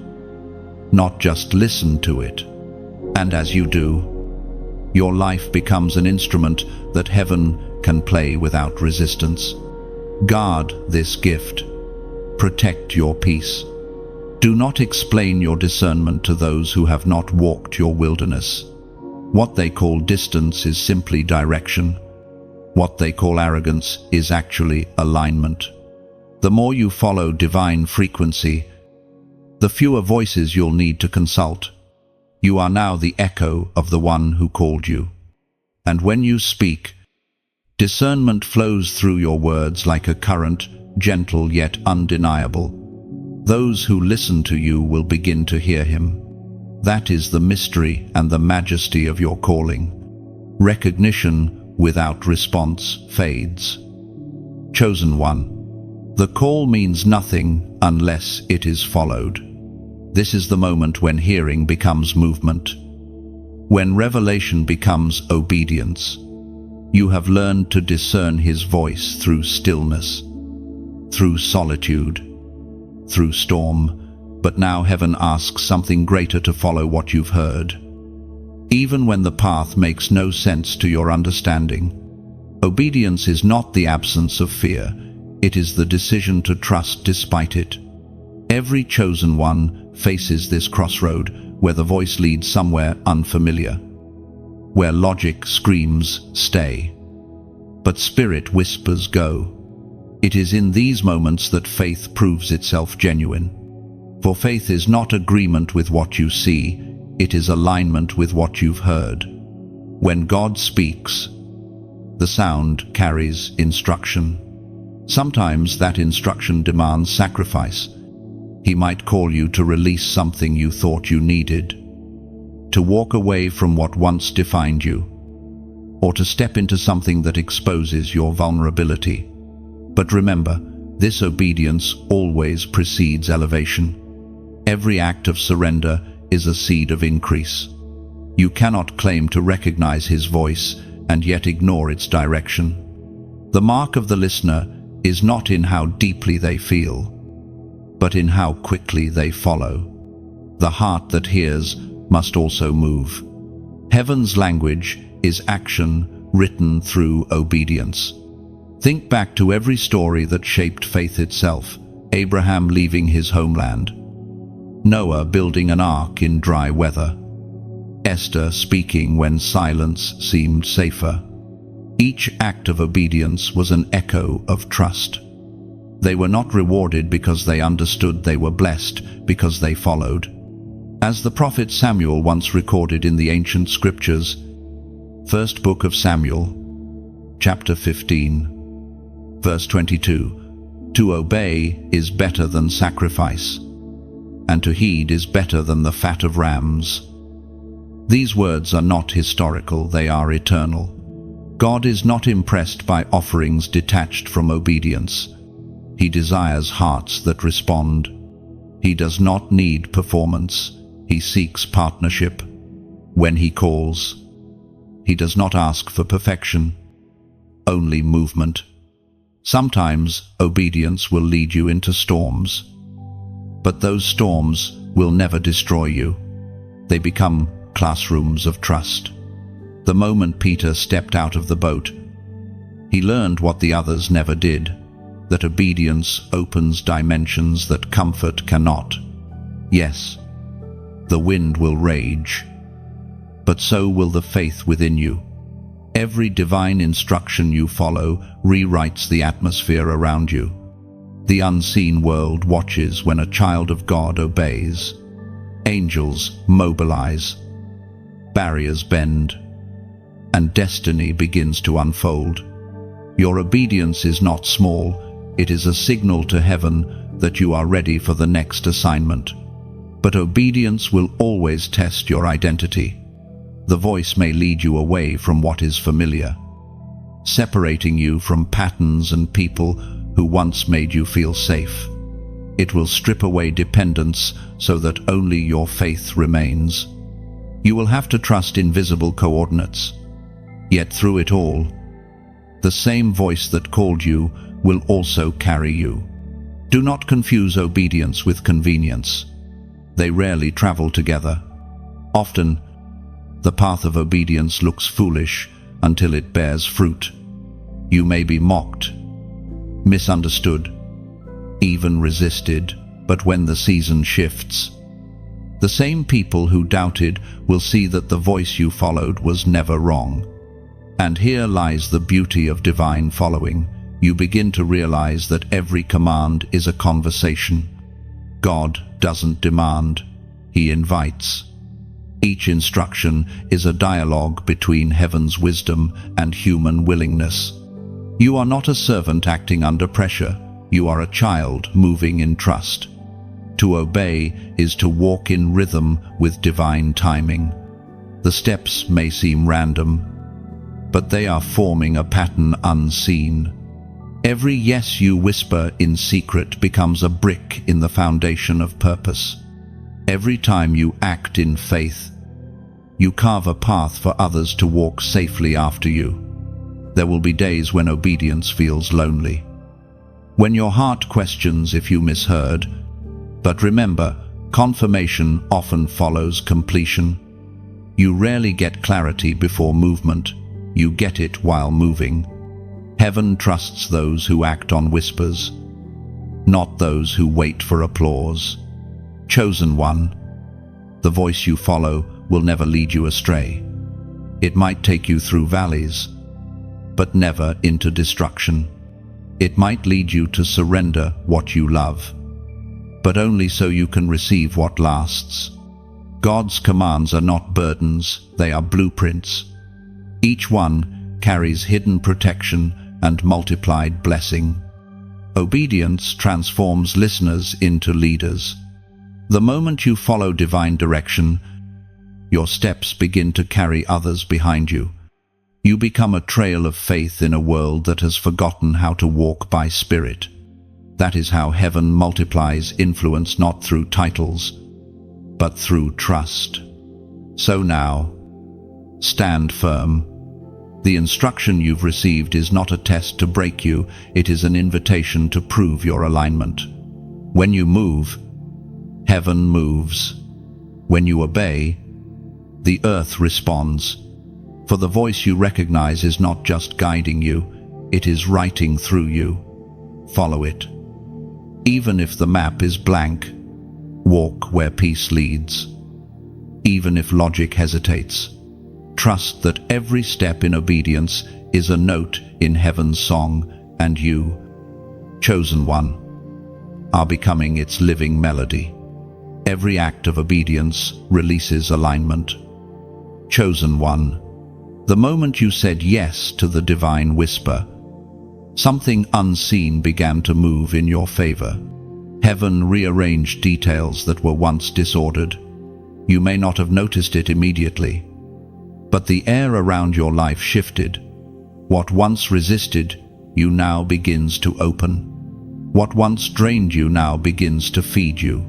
not just listen to it. And as you do, your life becomes an instrument that heaven can play without resistance. Guard this gift. Protect your peace. Do not explain your discernment to those who have not walked your wilderness. What they call distance is simply direction. What they call arrogance is actually alignment. The more you follow divine frequency, the fewer voices you'll need to consult. You are now the echo of the one who called you. And when you speak, discernment flows through your words like a current, gentle yet undeniable. Those who listen to you will begin to hear Him. That is the mystery and the majesty of your calling. Recognition without response fades. Chosen one. The call means nothing unless it is followed. This is the moment when hearing becomes movement. When revelation becomes obedience. You have learned to discern His voice through stillness, through solitude, through storm, but now heaven asks something greater to follow what you've heard. Even when the path makes no sense to your understanding, obedience is not the absence of fear, it is the decision to trust despite it. Every chosen one faces this crossroad where the voice leads somewhere unfamiliar, where logic screams, "Stay," but spirit whispers, "Go." It is in these moments that faith proves itself genuine. For faith is not agreement with what you see, it is alignment with what you've heard. When God speaks, the sound carries instruction. Sometimes that instruction demands sacrifice. He might call you to release something you thought you needed, to walk away from what once defined you, or to step into something that exposes your vulnerability. But remember, this obedience always precedes elevation. Every act of surrender is a seed of increase. You cannot claim to recognize His voice and yet ignore its direction. The mark of the listener is not in how deeply they feel, but in how quickly they follow. The heart that hears must also move. Heaven's language is action written through obedience. Think back to every story that shaped faith itself. Abraham leaving his homeland, Noah building an ark in dry weather, Esther speaking when silence seemed safer. Each act of obedience was an echo of trust. They were not rewarded because they understood, they were blessed because they followed. As the prophet Samuel once recorded in the ancient scriptures, First Book of Samuel, chapter 15, verse 22, "To obey is better than sacrifice, and to heed is better than the fat of rams." These words are not historical, they are eternal. God is not impressed by offerings detached from obedience. He desires hearts that respond. He does not need performance. He seeks partnership. When he calls, he does not ask for perfection, only movement. Sometimes obedience will lead you into storms, but those storms will never destroy you. They become classrooms of trust. The moment Peter stepped out of the boat, he learned what the others never did, that obedience opens dimensions that comfort cannot. Yes, the wind will rage, but so will the faith within you. Every divine instruction you follow rewrites the atmosphere around you. The unseen world watches when a child of God obeys. Angels mobilize, barriers bend, and destiny begins to unfold. Your obedience is not small, it is a signal to heaven that you are ready for the next assignment. But obedience will always test your identity. The voice may lead you away from what is familiar, separating you from patterns and people who once made you feel safe. It will strip away dependence so that only your faith remains. You will have to trust invisible coordinates. Yet through it all, the same voice that called you will also carry you. Do not confuse obedience with convenience. They rarely travel together. Often, the path of obedience looks foolish until it bears fruit. You may be mocked, misunderstood, even resisted, but when the season shifts, the same people who doubted will see that the voice you followed was never wrong. And here lies the beauty of divine following. You begin to realize that every command is a conversation. God doesn't demand, he invites. Each instruction is a dialogue between heaven's wisdom and human willingness. You are not a servant acting under pressure. You are a child moving in trust. To obey is to walk in rhythm with divine timing. The steps may seem random, but they are forming a pattern unseen. Every yes you whisper in secret becomes a brick in the foundation of purpose. Every time you act in faith, you carve a path for others to walk safely after you. There will be days when obedience feels lonely, when your heart questions if you misheard. But remember, confirmation often follows completion. You rarely get clarity before movement. You get it while moving. Heaven trusts those who act on whispers, not those who wait for applause. Chosen one, the voice you follow will never lead you astray. It might take you through valleys, but never into destruction. It might lead you to surrender what you love, but only so you can receive what lasts. God's commands are not burdens, they are blueprints. Each one carries hidden protection and multiplied blessing. Obedience transforms listeners into leaders. The moment you follow divine direction, your steps begin to carry others behind you. You become a trail of faith in a world that has forgotten how to walk by spirit. That is how heaven multiplies influence, not through titles, but through trust. So now, stand firm. The instruction you've received is not a test to break you, it is an invitation to prove your alignment. When you move, heaven moves. When you obey, the earth responds. For the voice you recognize is not just guiding you, it is writing through you. Follow it. Even if the map is blank, walk where peace leads. Even if logic hesitates, trust that every step in obedience is a note in heaven's song, and you chosen one, are becoming its living melody. Every act of obedience releases alignment. Chosen one, the moment you said yes to the divine whisper, something unseen began to move in your favor. Heaven rearranged details that were once disordered. You may not have noticed it immediately, but the air around your life shifted. What once resisted you now begins to open. What once drained you now begins to feed you.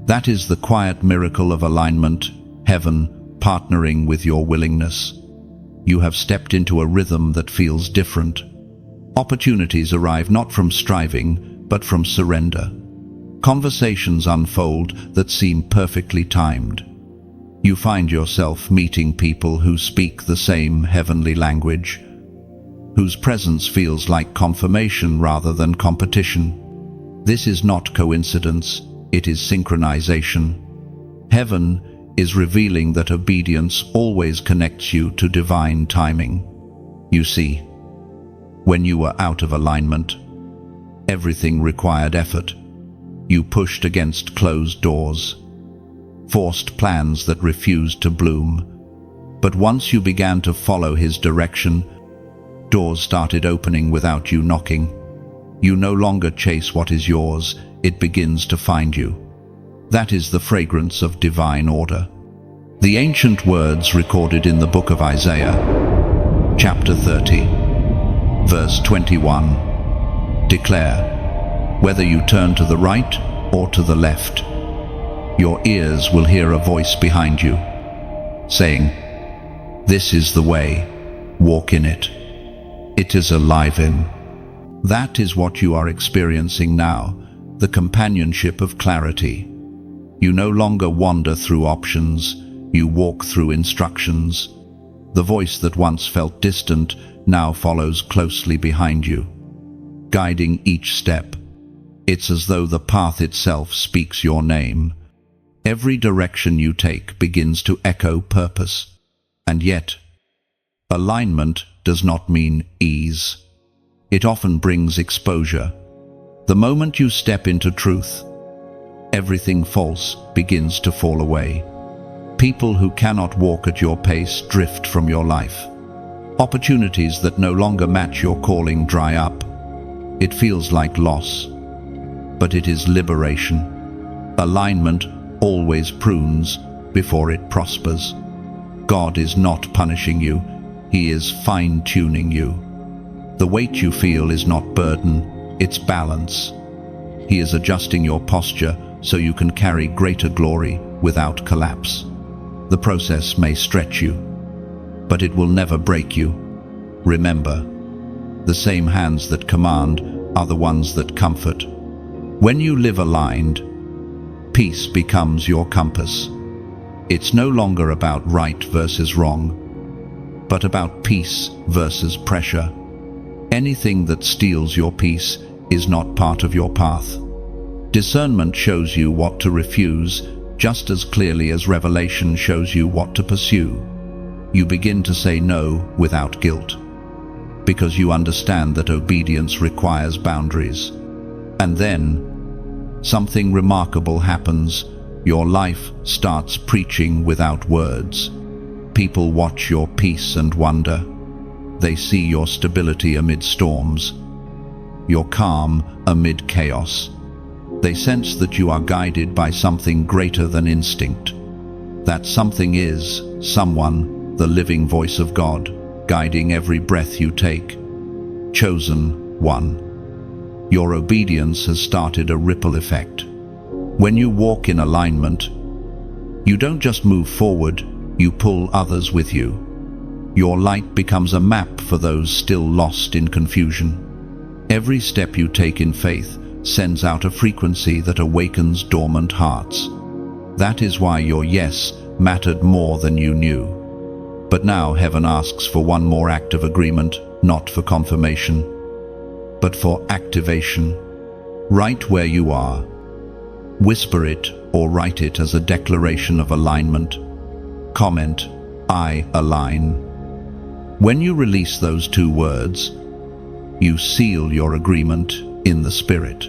That is the quiet miracle of alignment, heaven partnering with your willingness. You have stepped into a rhythm that feels different. Opportunities arrive not from striving, but from surrender. Conversations unfold that seem perfectly timed. You find yourself meeting people who speak the same heavenly language, whose presence feels like confirmation rather than competition. This is not coincidence, it is synchronization. Heaven is revealing that obedience always connects you to divine timing. You see, when you were out of alignment, everything required effort. You pushed against closed doors, forced plans that refused to bloom. But once you began to follow his direction, doors started opening without you knocking. You no longer chase what is yours, it begins to find you. That is the fragrance of divine order. The ancient words recorded in the book of Isaiah, chapter 30, verse 21, declare, whether you turn to the right or to the left, your ears will hear a voice behind you, saying, "This is the way, walk in it." It is alive in. That is what you are experiencing now, the companionship of clarity. You no longer wander through options, you walk through instructions. The voice that once felt distant now follows closely behind you, guiding each step. It's as though the path itself speaks your name. Every direction you take begins to echo purpose. And yet, alignment does not mean ease. It often brings exposure. The moment you step into truth, everything false begins to fall away. People who cannot walk at your pace drift from your life. Opportunities that no longer match your calling dry up. It feels like loss, but it is liberation. Alignment always prunes before it prospers. God is not punishing you, He is fine-tuning you. The weight you feel is not burden, it's balance. He is adjusting your posture so you can carry greater glory without collapse. The process may stretch you, but it will never break you. Remember, the same hands that command are the ones that comfort. When you live aligned, peace becomes your compass. It's no longer about right versus wrong, but about peace versus pressure. Anything that steals your peace is not part of your path. Discernment shows you what to refuse, just as clearly as revelation shows you what to pursue. You begin to say no without guilt, because you understand that obedience requires boundaries. And then, something remarkable happens. Your life starts preaching without words. People watch your peace and wonder. They see your stability amid storms, your calm amid chaos. They sense that you are guided by something greater than instinct. That something is someone, the living voice of God, guiding every breath you take. Chosen one. Your obedience has started a ripple effect. When you walk in alignment, you don't just move forward, you pull others with you. Your light becomes a map for those still lost in confusion. Every step you take in faith sends out a frequency that awakens dormant hearts. That is why your yes mattered more than you knew. But now heaven asks for one more act of agreement, not for confirmation, but for activation. Right where you are. Whisper it or write it as a declaration of alignment. Comment, "I align." When you release those two words, you seal your agreement. in the Spirit.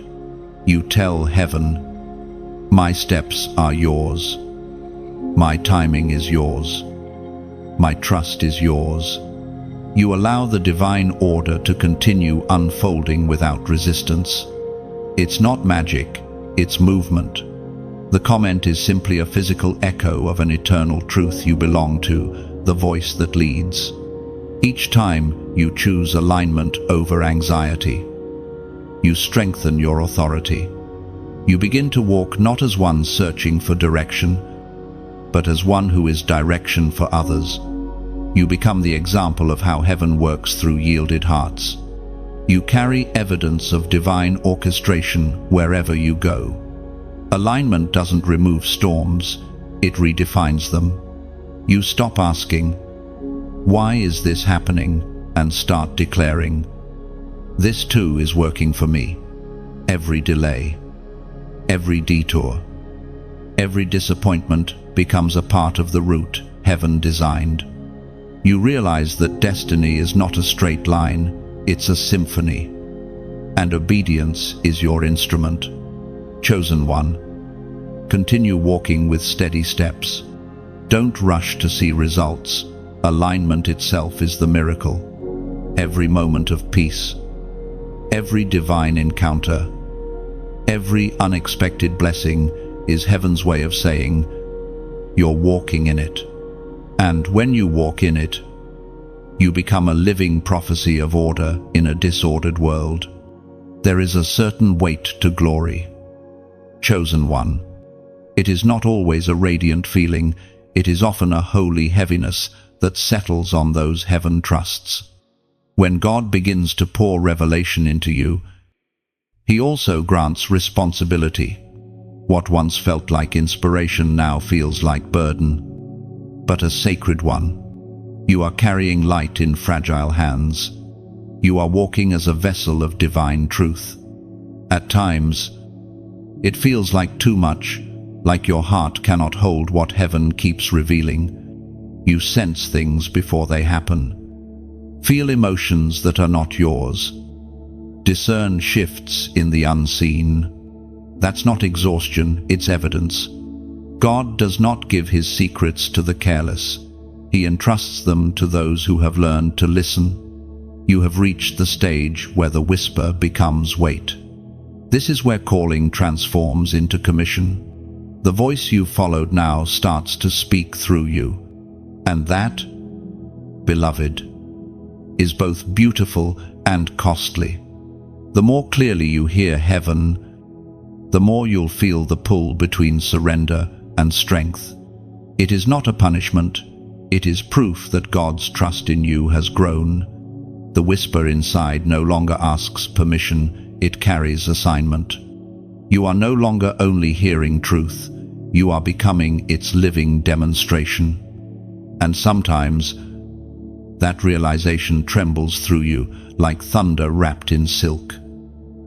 You tell heaven, my steps are yours. My timing is yours. My trust is yours. You allow the divine order to continue unfolding without resistance. It's not magic, it's movement. The comment is simply a physical echo of an eternal truth you belong to, the voice that leads. Each time you choose alignment over anxiety, you strengthen your authority. You begin to walk not as one searching for direction, but as one who is direction for others. You become the example of how heaven works through yielded hearts. You carry evidence of divine orchestration wherever you go. Alignment doesn't remove storms, it redefines them. You stop asking, why is this happening, and start declaring, this too is working for me. Every delay, every detour, every disappointment becomes a part of the route heaven designed. You realize that destiny is not a straight line, it's a symphony. And obedience is your instrument. Chosen one, continue walking with steady steps. Don't rush to see results. Alignment itself is the miracle. Every moment of peace, every divine encounter, every unexpected blessing is heaven's way of saying, you're walking in it. And when you walk in it, you become a living prophecy of order in a disordered world. There is a certain weight to glory. Chosen one. It is not always a radiant feeling, it is often a holy heaviness that settles on those heaven trusts. When God begins to pour revelation into you, He also grants responsibility. What once felt like inspiration now feels like burden, but a sacred one. You are carrying light in fragile hands. You are walking as a vessel of divine truth. At times, it feels like too much, like your heart cannot hold what heaven keeps revealing. You sense things before they happen. Feel emotions that are not yours. Discern shifts in the unseen. That's not exhaustion, it's evidence. God does not give His secrets to the careless. He entrusts them to those who have learned to listen. You have reached the stage where the whisper becomes weight. This is where calling transforms into commission. The voice you followed now starts to speak through you. And that, beloved, is both beautiful and costly. The more clearly you hear heaven, the more you'll feel the pull between surrender and strength. It is not a punishment, it is proof that God's trust in you has grown. The whisper inside no longer asks permission, it carries assignment. You are no longer only hearing truth, you are becoming its living demonstration. And sometimes, that realization trembles through you like thunder wrapped in silk.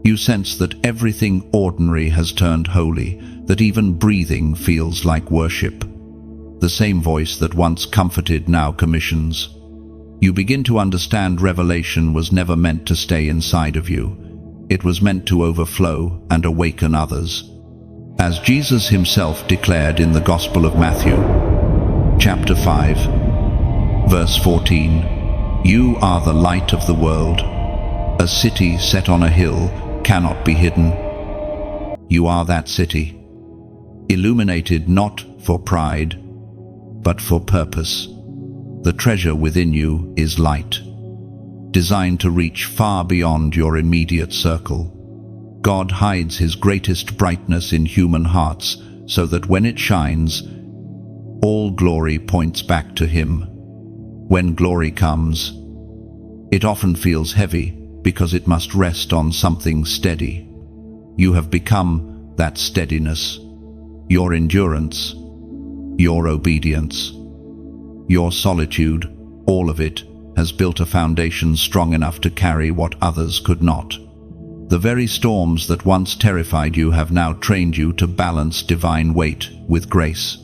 You sense that everything ordinary has turned holy, that even breathing feels like worship. The same voice that once comforted now commissions. You begin to understand revelation was never meant to stay inside of you. It was meant to overflow and awaken others. As Jesus Himself declared in the Gospel of Matthew, chapter 5, verse 14, "You are the light of the world. A city set on a hill cannot be hidden." You are that city, illuminated not for pride, but for purpose. The treasure within you is light, designed to reach far beyond your immediate circle. God hides His greatest brightness in human hearts so that when it shines, all glory points back to Him. When glory comes, it often feels heavy because it must rest on something steady. You have become that steadiness, your endurance, your obedience, your solitude, all of it has built a foundation strong enough to carry what others could not. The very storms that once terrified you have now trained you to balance divine weight with grace.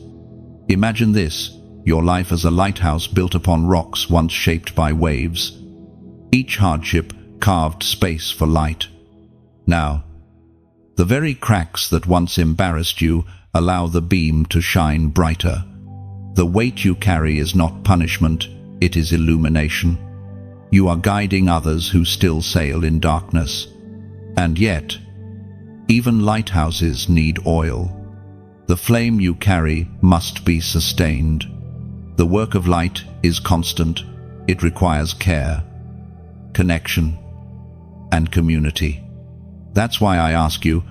Imagine this, your life as a lighthouse built upon rocks once shaped by waves. Each hardship carved space for light. Now, the very cracks that once embarrassed you allow the beam to shine brighter. The weight you carry is not punishment, it is illumination. You are guiding others who still sail in darkness. And yet, even lighthouses need oil. The flame you carry must be sustained. The work of light is constant. It requires care, connection, and community. That's why I ask you,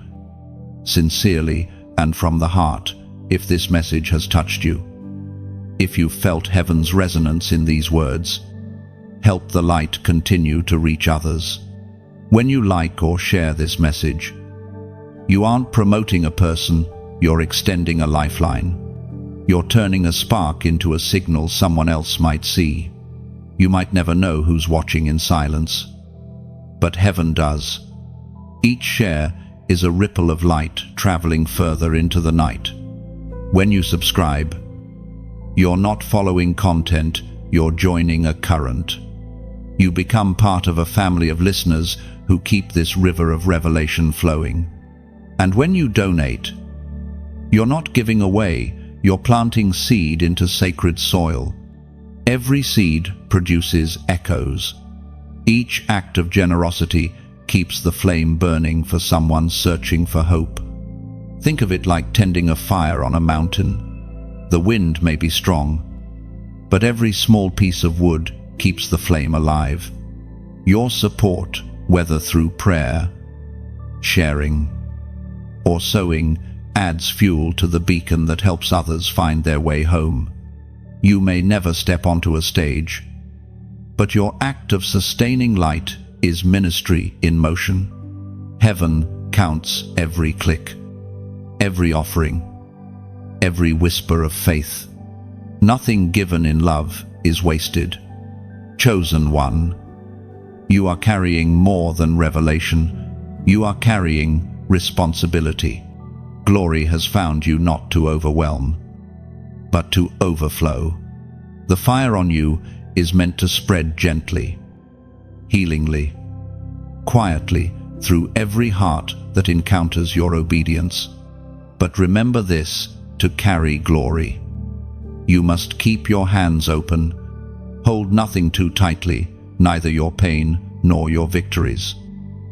sincerely and from the heart, if this message has touched you. If you felt heaven's resonance in these words, help the light continue to reach others. When you like or share this message, you aren't promoting a person, you're extending a lifeline. You're turning a spark into a signal someone else might see. You might never know who's watching in silence, but heaven does. Each share is a ripple of light traveling further into the night. When you subscribe, you're not following content, you're joining a current. You become part of a family of listeners who keep this river of revelation flowing. And when you donate, you're not giving away, you're planting seed into sacred soil. Every seed produces echoes. Each act of generosity keeps the flame burning for someone searching for hope. Think of it like tending a fire on a mountain. The wind may be strong, but every small piece of wood keeps the flame alive. Your support, whether through prayer, sharing, or sowing, adds fuel to the beacon that helps others find their way home. You may never step onto a stage, but your act of sustaining light is ministry in motion. Heaven counts every click, every offering, every whisper of faith. Nothing given in love is wasted. Chosen one, you are carrying more than revelation. You are carrying responsibility. Glory has found you not to overwhelm, but to overflow. The fire on you is meant to spread gently, healingly, quietly through every heart that encounters your obedience. But remember this, to carry glory, you must keep your hands open. Hold nothing too tightly, neither your pain nor your victories.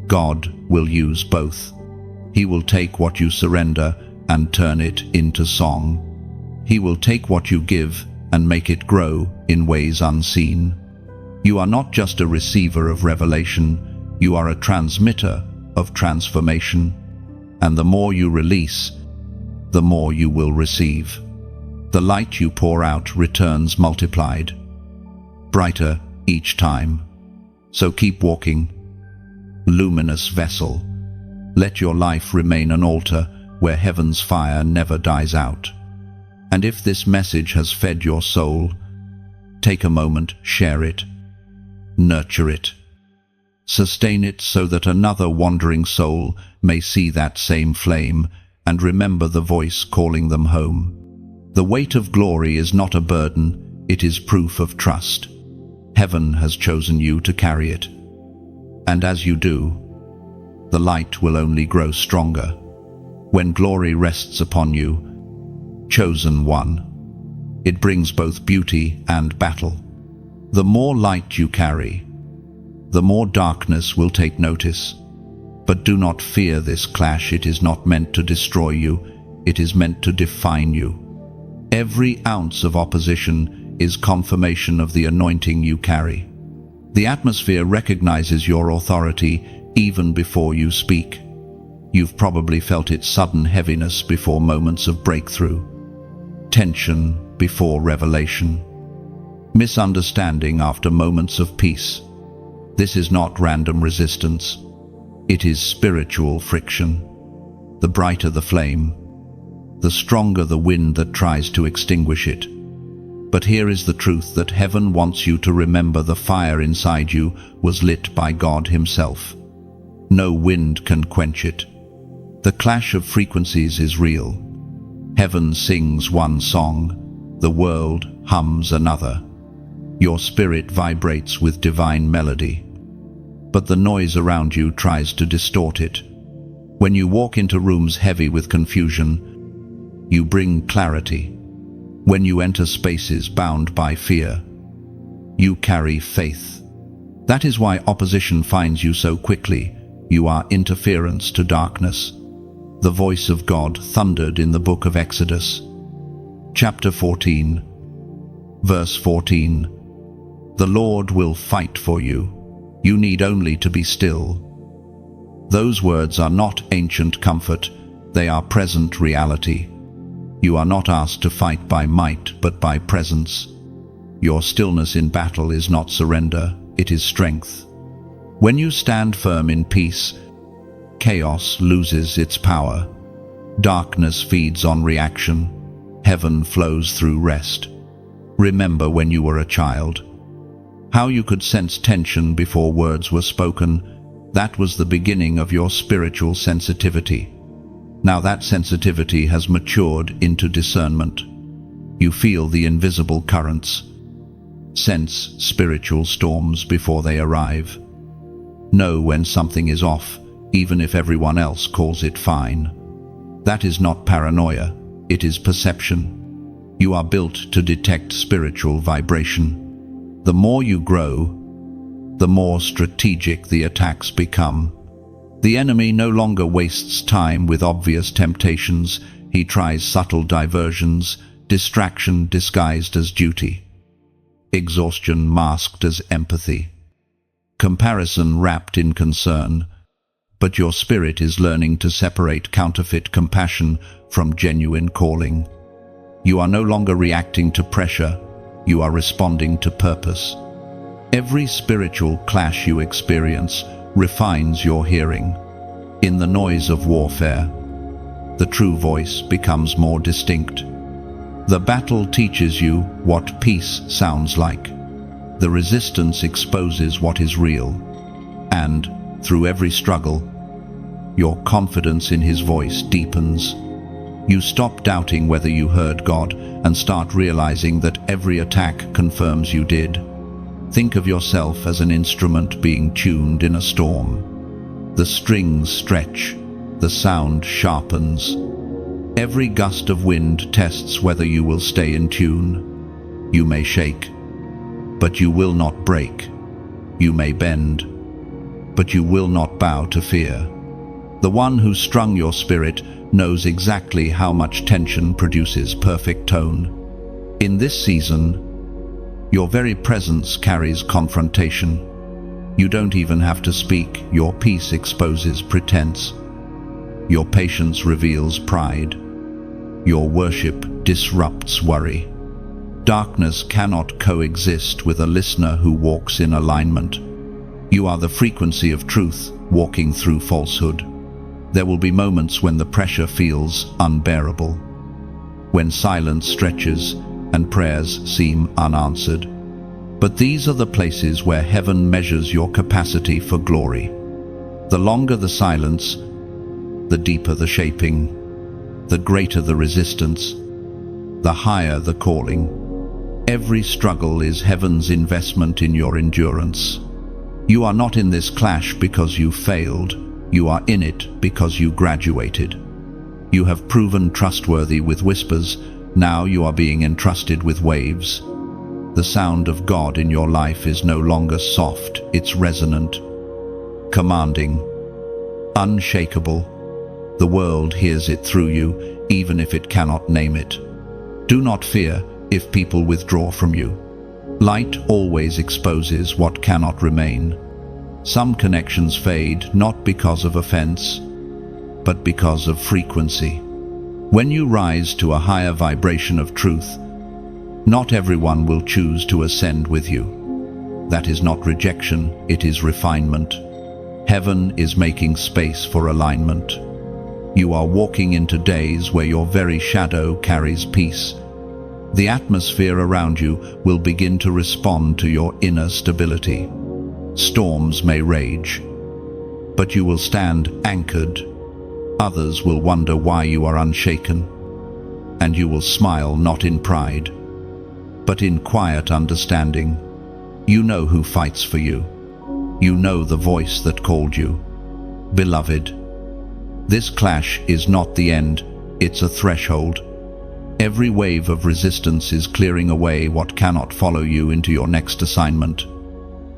God will use both. He will take what you surrender and turn it into song. He will take what you give and make it grow in ways unseen. You are not just a receiver of revelation, you are a transmitter of transformation. And the more you release, the more you will receive. The light you pour out returns multiplied, brighter each time. So keep walking, luminous vessel. Let your life remain an altar where heaven's fire never dies out. And if this message has fed your soul, take a moment, share it, nurture it, sustain it so that another wandering soul may see that same flame and remember the voice calling them home. The weight of glory is not a burden, it is proof of trust. Heaven has chosen you to carry it. And as you do, the light will only grow stronger. When glory rests upon you, chosen one, it brings both beauty and battle. The more light you carry, the more darkness will take notice. But do not fear this clash. It is not meant to destroy you, it is meant to define you. Every ounce of opposition is confirmation of the anointing you carry. The atmosphere recognizes your authority even before you speak. You've probably felt its sudden heaviness before moments of breakthrough, tension before revelation, misunderstanding after moments of peace. This is not random resistance. It is spiritual friction. The brighter the flame, the stronger the wind that tries to extinguish it. But here is the truth that heaven wants you to remember: the fire inside you was lit by God Himself. No wind can quench it. The clash of frequencies is real. Heaven sings one song, the world hums another. Your spirit vibrates with divine melody, but the noise around you tries to distort it. When you walk into rooms heavy with confusion, you bring clarity. When you enter spaces bound by fear, you carry faith. That is why opposition finds you so quickly. You are interference to darkness. The voice of God thundered in the book of Exodus, chapter 14, verse 14. The Lord will fight for you. You need only to be still. Those words are not ancient comfort, they are present reality. You are not asked to fight by might, but by presence. Your stillness in battle is not surrender, it is strength. When you stand firm in peace, chaos loses its power. Darkness feeds on reaction. Heaven flows through rest. Remember when you were a child, how you could sense tension before words were spoken. That was the beginning of your spiritual sensitivity. Now that sensitivity has matured into discernment. You feel the invisible currents, sense spiritual storms before they arrive. Know when something is off, even if everyone else calls it fine. That is not paranoia, it is perception. You are built to detect spiritual vibration. The more you grow, the more strategic the attacks become. The enemy no longer wastes time with obvious temptations. He tries subtle diversions, distraction disguised as duty, exhaustion masked as empathy, comparison wrapped in concern. But your spirit is learning to separate counterfeit compassion from genuine calling. You are no longer reacting to pressure, you are responding to purpose. Every spiritual clash you experience refines your hearing. In the noise of warfare, the true voice becomes more distinct. The battle teaches you what peace sounds like. The resistance exposes what is real. And, through every struggle, your confidence in His voice deepens. You stop doubting whether you heard God and start realizing that every attack confirms you did. Think of yourself as an instrument being tuned in a storm. The strings stretch, the sound sharpens. Every gust of wind tests whether you will stay in tune. You may shake, but you will not break. You may bend, but you will not bow to fear. The one who strung your spirit knows exactly how much tension produces perfect tone. In this season, your very presence carries confrontation. You don't even have to speak. Your peace exposes pretense. Your patience reveals pride. Your worship disrupts worry. Darkness cannot coexist with a listener who walks in alignment. You are the frequency of truth walking through falsehood. There will be moments when the pressure feels unbearable, when silence stretches and prayers seem unanswered. But these are the places where heaven measures your capacity for glory. The longer the silence, the deeper the shaping, the greater the resistance, the higher the calling. Every struggle is heaven's investment in your endurance. You are not in this clash because you failed. You are in it because you graduated. You have proven trustworthy with whispers. Now you are being entrusted with waves. The sound of God in your life is no longer soft, it's resonant, commanding, unshakable. The world hears it through you, even if it cannot name it. Do not fear if people withdraw from you. Light always exposes what cannot remain. Some connections fade not because of offense, but because of frequency. When you rise to a higher vibration of truth, not everyone will choose to ascend with you. That is not rejection, it is refinement. Heaven is making space for alignment. You are walking into days where your very shadow carries peace. The atmosphere around you will begin to respond to your inner stability. Storms may rage, but you will stand anchored. Others will wonder why you are unshaken, and you will smile not in pride, but in quiet understanding. You know who fights for you. You know the voice that called you. Beloved, This clash is not the end, it's a threshold. Every wave of resistance is clearing away what cannot follow you into your next assignment.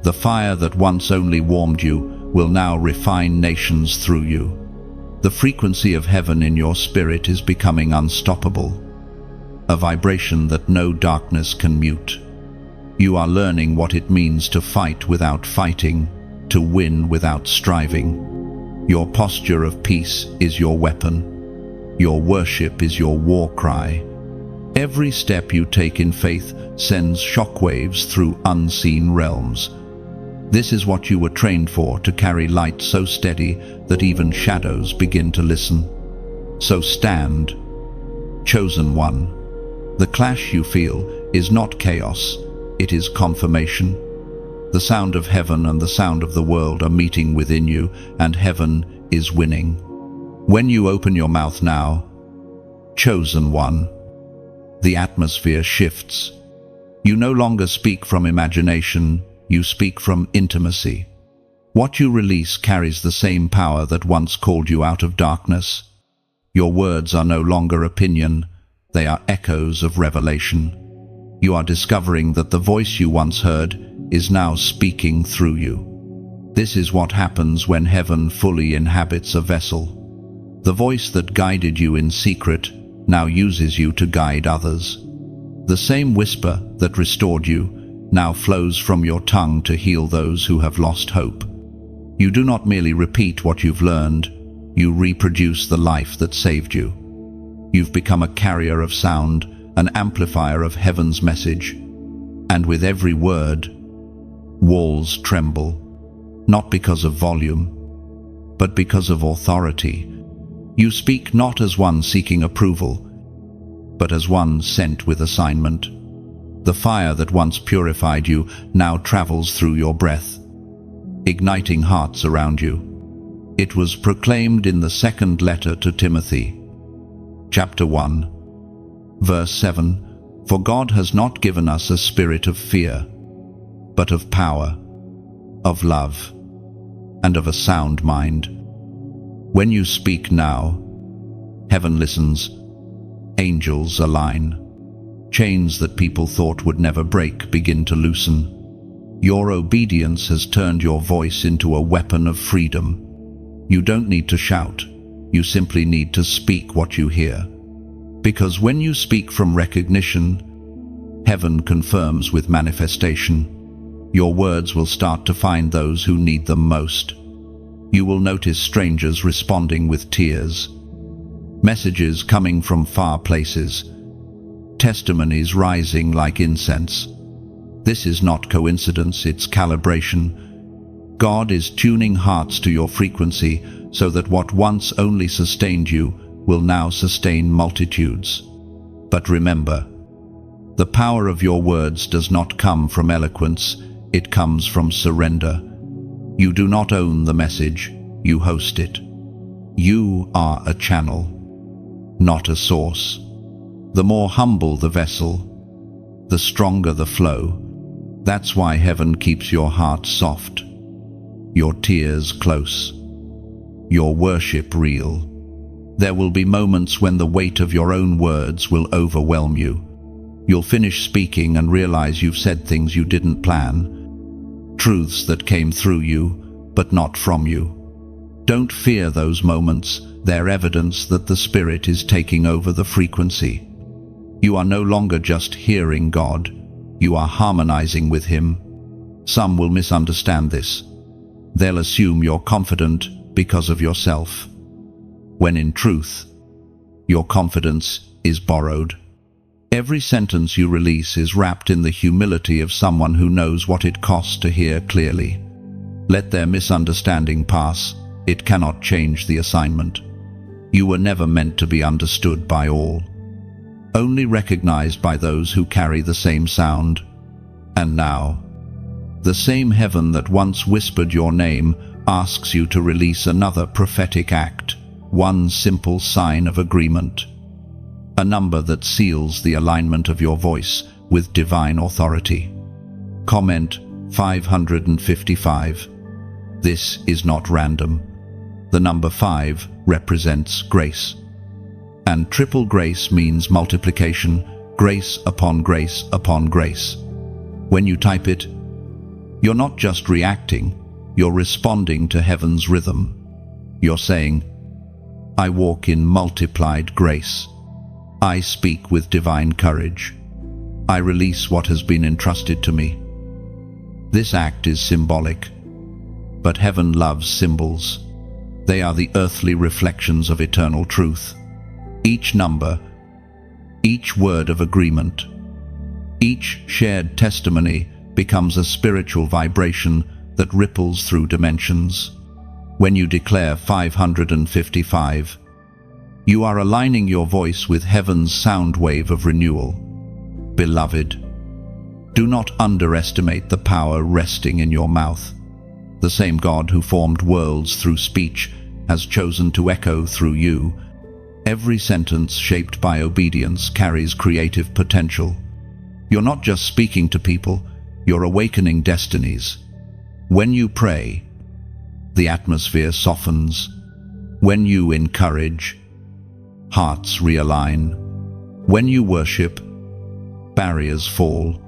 The fire that once only warmed you will now refine nations through you. The frequency of heaven in your spirit is becoming unstoppable, a vibration that no darkness can mute. You are learning what it means to fight without fighting, to win without striving. Your posture of peace is your weapon. Your worship is your war cry. Every step you take in faith sends shockwaves through unseen realms. This is what you were trained for, to carry light so steady that even shadows begin to listen. So stand, chosen one. The clash you feel is not chaos, it is confirmation. The sound of heaven and the sound of the world are meeting within you, and heaven is winning. When you open your mouth now, chosen one, the atmosphere shifts. You no longer speak from imagination, you speak from intimacy. What you release carries the same power that once called you out of darkness. Your words are no longer opinion, they are echoes of revelation. You are discovering that the voice you once heard is now speaking through you. This is what happens when heaven fully inhabits a vessel. The voice that guided you in secret now uses you to guide others. The same whisper that restored you now flows from your tongue to heal those who have lost hope. You do not merely repeat what you've learned, you reproduce the life that saved you. You've become a carrier of sound, an amplifier of heaven's message. And with every word, walls tremble, not because of volume, but because of authority. You speak not as one seeking approval, but as one sent with assignment. The fire that once purified you now travels through your breath, igniting hearts around you. It was proclaimed in the second letter to Timothy, chapter 1, verse 7, "For God has not given us a spirit of fear, but of power, of love, and of a sound mind." When you speak now, heaven listens, angels align. Chains that people thought would never break begin to loosen. Your obedience has turned your voice into a weapon of freedom. You don't need to shout, you simply need to speak what you hear. Because when you speak from recognition, heaven confirms with manifestation. Your words will start to find those who need them most. You will notice strangers responding with tears, messages coming from far places, testimonies rising like incense. This is not coincidence, it's calibration. God is tuning hearts to your frequency so that what once only sustained you will now sustain multitudes. But remember, the power of your words does not come from eloquence, it comes from surrender. You do not own the message, you host it. You are a channel, not a source. The more humble the vessel, the stronger the flow. That's why heaven keeps your heart soft, your tears close, your worship real. There will be moments when the weight of your own words will overwhelm you. You'll finish speaking and realize you've said things you didn't plan, truths that came through you, but not from you. Don't fear those moments, they're evidence that the Spirit is taking over the frequency. You are no longer just hearing God, you are harmonizing with Him. Some will misunderstand this. They'll assume you're confident because of yourself, when in truth, your confidence is borrowed. Every sentence you release is wrapped in the humility of someone who knows what it costs to hear clearly. Let their misunderstanding pass, it cannot change the assignment. You were never meant to be understood by all, only recognized by those who carry the same sound. And now, the same heaven that once whispered your name asks you to release another prophetic act, one simple sign of agreement, a number that seals the alignment of your voice with divine authority. Comment 555. This is not random. The number 5 represents grace. And triple grace means multiplication, grace upon grace upon grace. When you type it, you're not just reacting, you're responding to heaven's rhythm. You're saying, I walk in multiplied grace. I speak with divine courage. I release what has been entrusted to me. This act is symbolic, but heaven loves symbols. They are the earthly reflections of eternal truth. Each number, each word of agreement, each shared testimony becomes a spiritual vibration that ripples through dimensions. When you declare 555, you are aligning your voice with heaven's sound wave of renewal. Beloved, do not underestimate the power resting in your mouth. The same God who formed worlds through speech has chosen to echo through you. Every sentence shaped by obedience carries creative potential. You're not just speaking to people, you're awakening destinies. When you pray, the atmosphere softens. When you encourage, hearts realign. When you worship, barriers fall.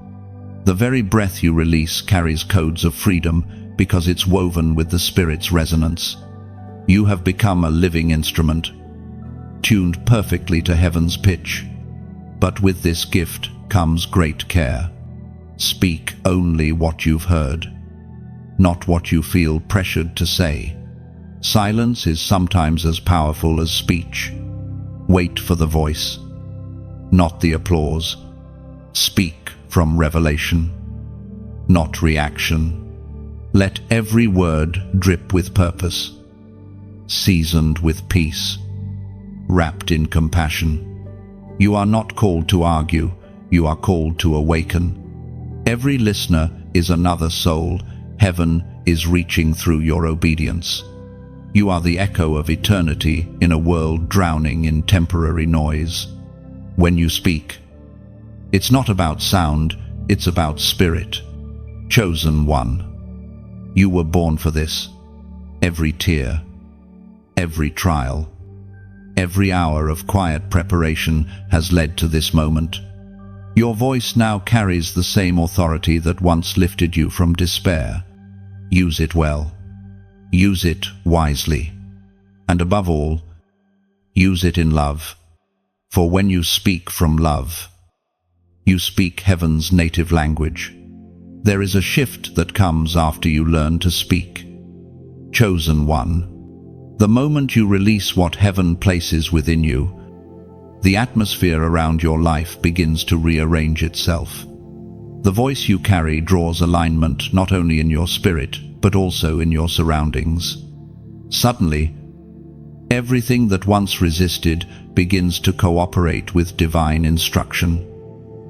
The very breath you release carries codes of freedom because it's woven with the Spirit's resonance. You have become a living instrument, tuned perfectly to heaven's pitch. But with this gift comes great care. Speak only what you've heard, not what you feel pressured to say. Silence is sometimes as powerful as speech. Wait for the voice, not the applause. Speak from revelation, not reaction. Let every word drip with purpose, seasoned with peace, wrapped in compassion. You are not called to argue, you are called to awaken. Every listener is another soul. Heaven is reaching through your obedience. You are the echo of eternity in a world drowning in temporary noise. When you speak, it's not about sound, it's about spirit. Chosen one, you were born for this. Every tear, every trial, every hour of quiet preparation has led to this moment. Your voice now carries the same authority that once lifted you from despair. Use it well. Use it wisely. And above all, use it in love. For when you speak from love, you speak heaven's native language. There is a shift that comes after you learn to speak. Chosen one, the moment you release what heaven places within you, the atmosphere around your life begins to rearrange itself. The voice you carry draws alignment not only in your spirit, but also in your surroundings. Suddenly, everything that once resisted begins to cooperate with divine instruction.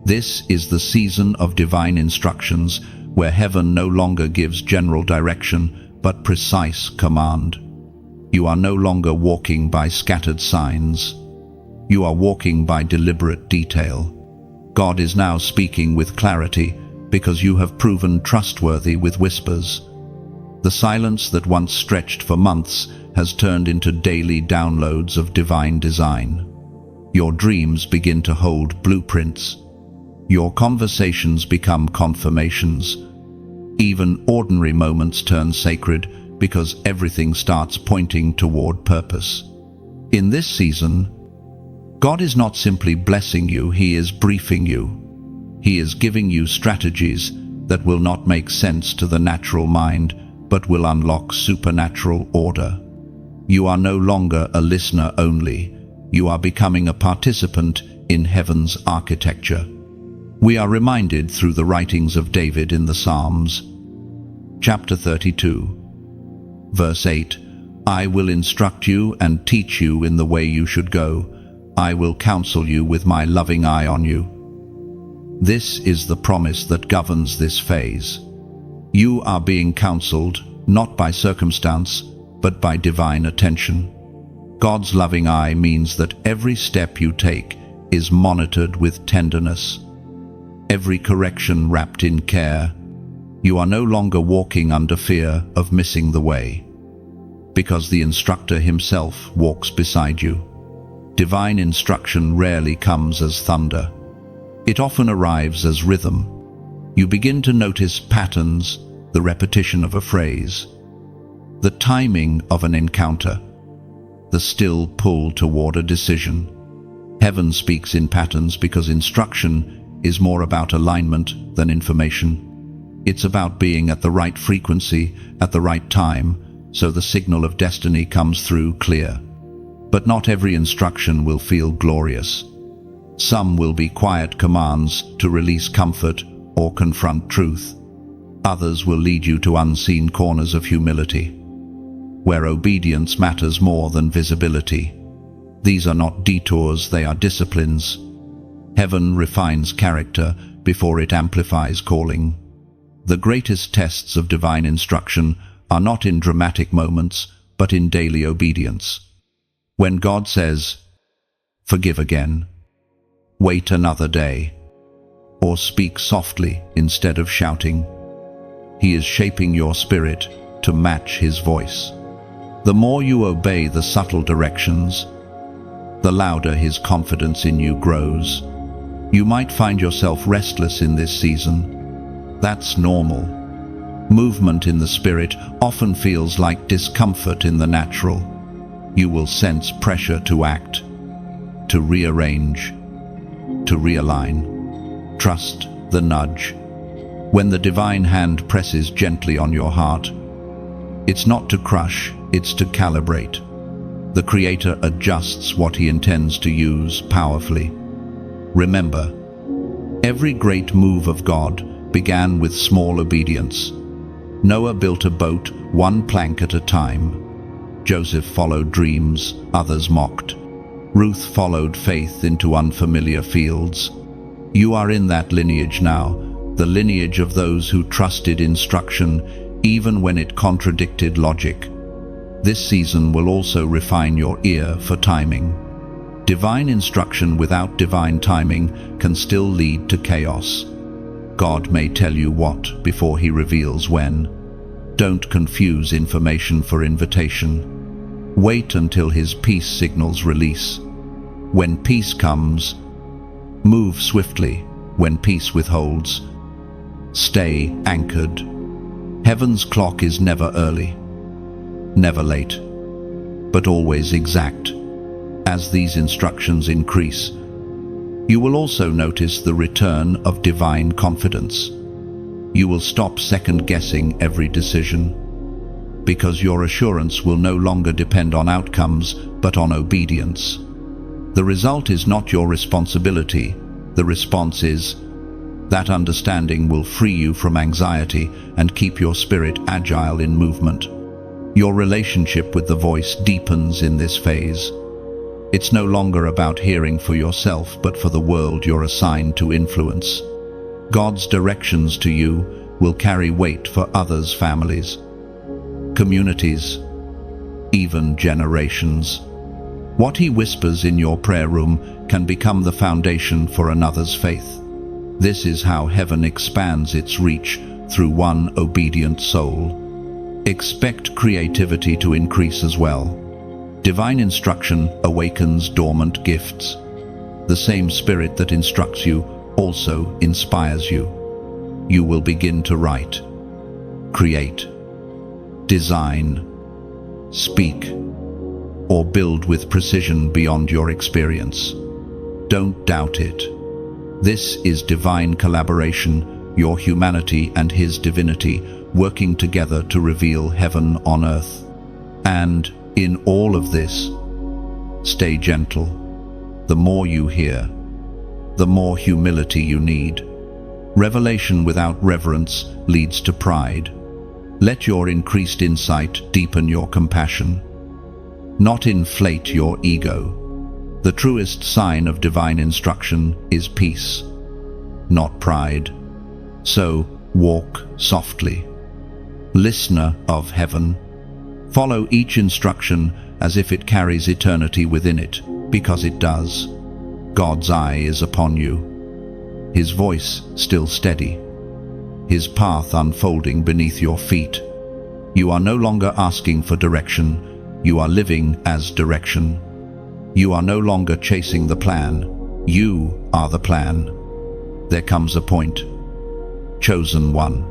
This is the season of divine instructions, where heaven no longer gives general direction, but precise command. You are no longer walking by scattered signs. You are walking by deliberate detail. God is now speaking with clarity because you have proven trustworthy with whispers. The silence that once stretched for months has turned into daily downloads of divine design. Your dreams begin to hold blueprints. Your conversations become confirmations. Even ordinary moments turn sacred because everything starts pointing toward purpose. In this season, God is not simply blessing you, He is briefing you. He is giving you strategies that will not make sense to the natural mind, but will unlock supernatural order. You are no longer a listener only. You are becoming a participant in heaven's architecture. We are reminded through the writings of David in the Psalms. Chapter 32, verse 8, I will instruct you and teach you in the way you should go. I will counsel you with my loving eye on you. This is the promise that governs this phase. You are being counseled not by circumstance, but by divine attention. God's loving eye means that every step you take is monitored with tenderness. Every correction wrapped in care. You are no longer walking under fear of missing the way. because the instructor himself walks beside you. Divine instruction rarely comes as thunder. It often arrives as rhythm. You begin to notice patterns, the repetition of a phrase, the timing of an encounter, the still pull toward a decision. Heaven speaks in patterns because instruction is more about alignment than information. It's about being at the right frequency at the right time, so the signal of destiny comes through clear. But not every instruction will feel glorious. Some will be quiet commands to release comfort or confront truth. Others will lead you to unseen corners of humility, where obedience matters more than visibility. These are not detours, they are disciplines. Heaven refines character before it amplifies calling. The greatest tests of divine instruction are not in dramatic moments, but in daily obedience. When God says, "Forgive again," "Wait another day," or "Speak softly instead of shouting," He is shaping your spirit to match His voice. The more you obey the subtle directions, the louder His confidence in you grows. You might find yourself restless in this season. That's normal. Movement in the spirit often feels like discomfort in the natural. You will sense pressure to act, to rearrange, to realign. Trust the nudge. When the divine hand presses gently on your heart, it's not to crush, it's to calibrate. The Creator adjusts what He intends to use powerfully. Remember, every great move of God began with small obedience. Noah built a boat, one plank at a time. Joseph followed dreams, others mocked. Ruth followed faith into unfamiliar fields. You are in that lineage now, the lineage of those who trusted instruction even when it contradicted logic. This season will also refine your ear for timing. Divine instruction without divine timing can still lead to chaos. God may tell you what before He reveals when. Don't confuse information for invitation. Wait until His peace signals release. When peace comes, move swiftly. When peace withholds, stay anchored. Heaven's clock is never early, never late, but always exact. As these instructions increase, you will also notice the return of divine confidence. You will stop second-guessing every decision, because your assurance will no longer depend on outcomes, but on obedience. The result is not your responsibility. The response is. That understanding will free you from anxiety and keep your spirit agile in movement. Your relationship with the voice deepens in this phase. It's no longer about hearing for yourself, but for the world you're assigned to influence. God's directions to you will carry weight for others' families, communities, even generations. What He whispers in your prayer room can become the foundation for another's faith. This is how heaven expands its reach through one obedient soul. Expect creativity to increase as well. Divine instruction awakens dormant gifts. The same Spirit that instructs you also inspires you. You will begin to write, create, design, speak, or build with precision beyond your experience. Don't doubt it. This is divine collaboration, your humanity and His divinity working together to reveal heaven on earth. And in all of this, stay gentle. The more you hear, the more humility you need. Revelation without reverence leads to pride. Let your increased insight deepen your compassion, not inflate your ego. The truest sign of divine instruction is peace, not pride. So walk softly. Listener of heaven, follow each instruction as if it carries eternity within it, because it does. God's eye is upon you, His voice still steady, His path unfolding beneath your feet. You are no longer asking for direction, you are living as direction. You are no longer chasing the plan, you are the plan. There comes a point, chosen one,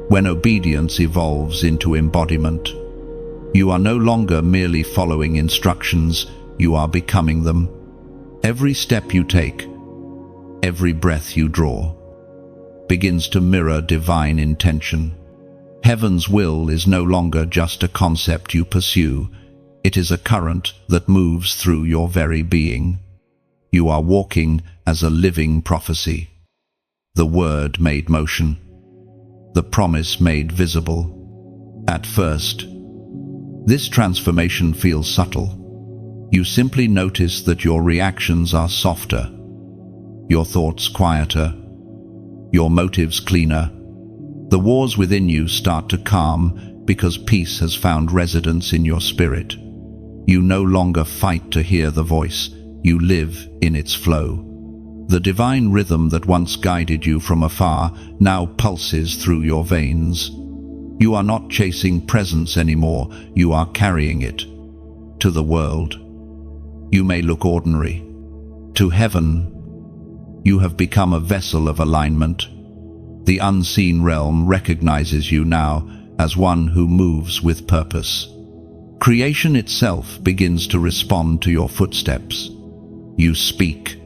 when obedience evolves into embodiment. You are no longer merely following instructions, you are becoming them. Every step you take, every breath you draw, begins to mirror divine intention. Heaven's will is no longer just a concept you pursue, it is a current that moves through your very being. You are walking as a living prophecy, the word made motion, the promise made visible. At first, this transformation feels subtle. You simply notice that your reactions are softer, your thoughts quieter, your motives cleaner. The wars within you start to calm because peace has found residence in your spirit. You no longer fight to hear the voice, you live in its flow. The divine rhythm that once guided you from afar now pulses through your veins. You are not chasing presence anymore, you are carrying it to the world. You may look ordinary. To heaven, you have become a vessel of alignment. The unseen realm recognizes you now as one who moves with purpose. Creation itself begins to respond to your footsteps. You speak,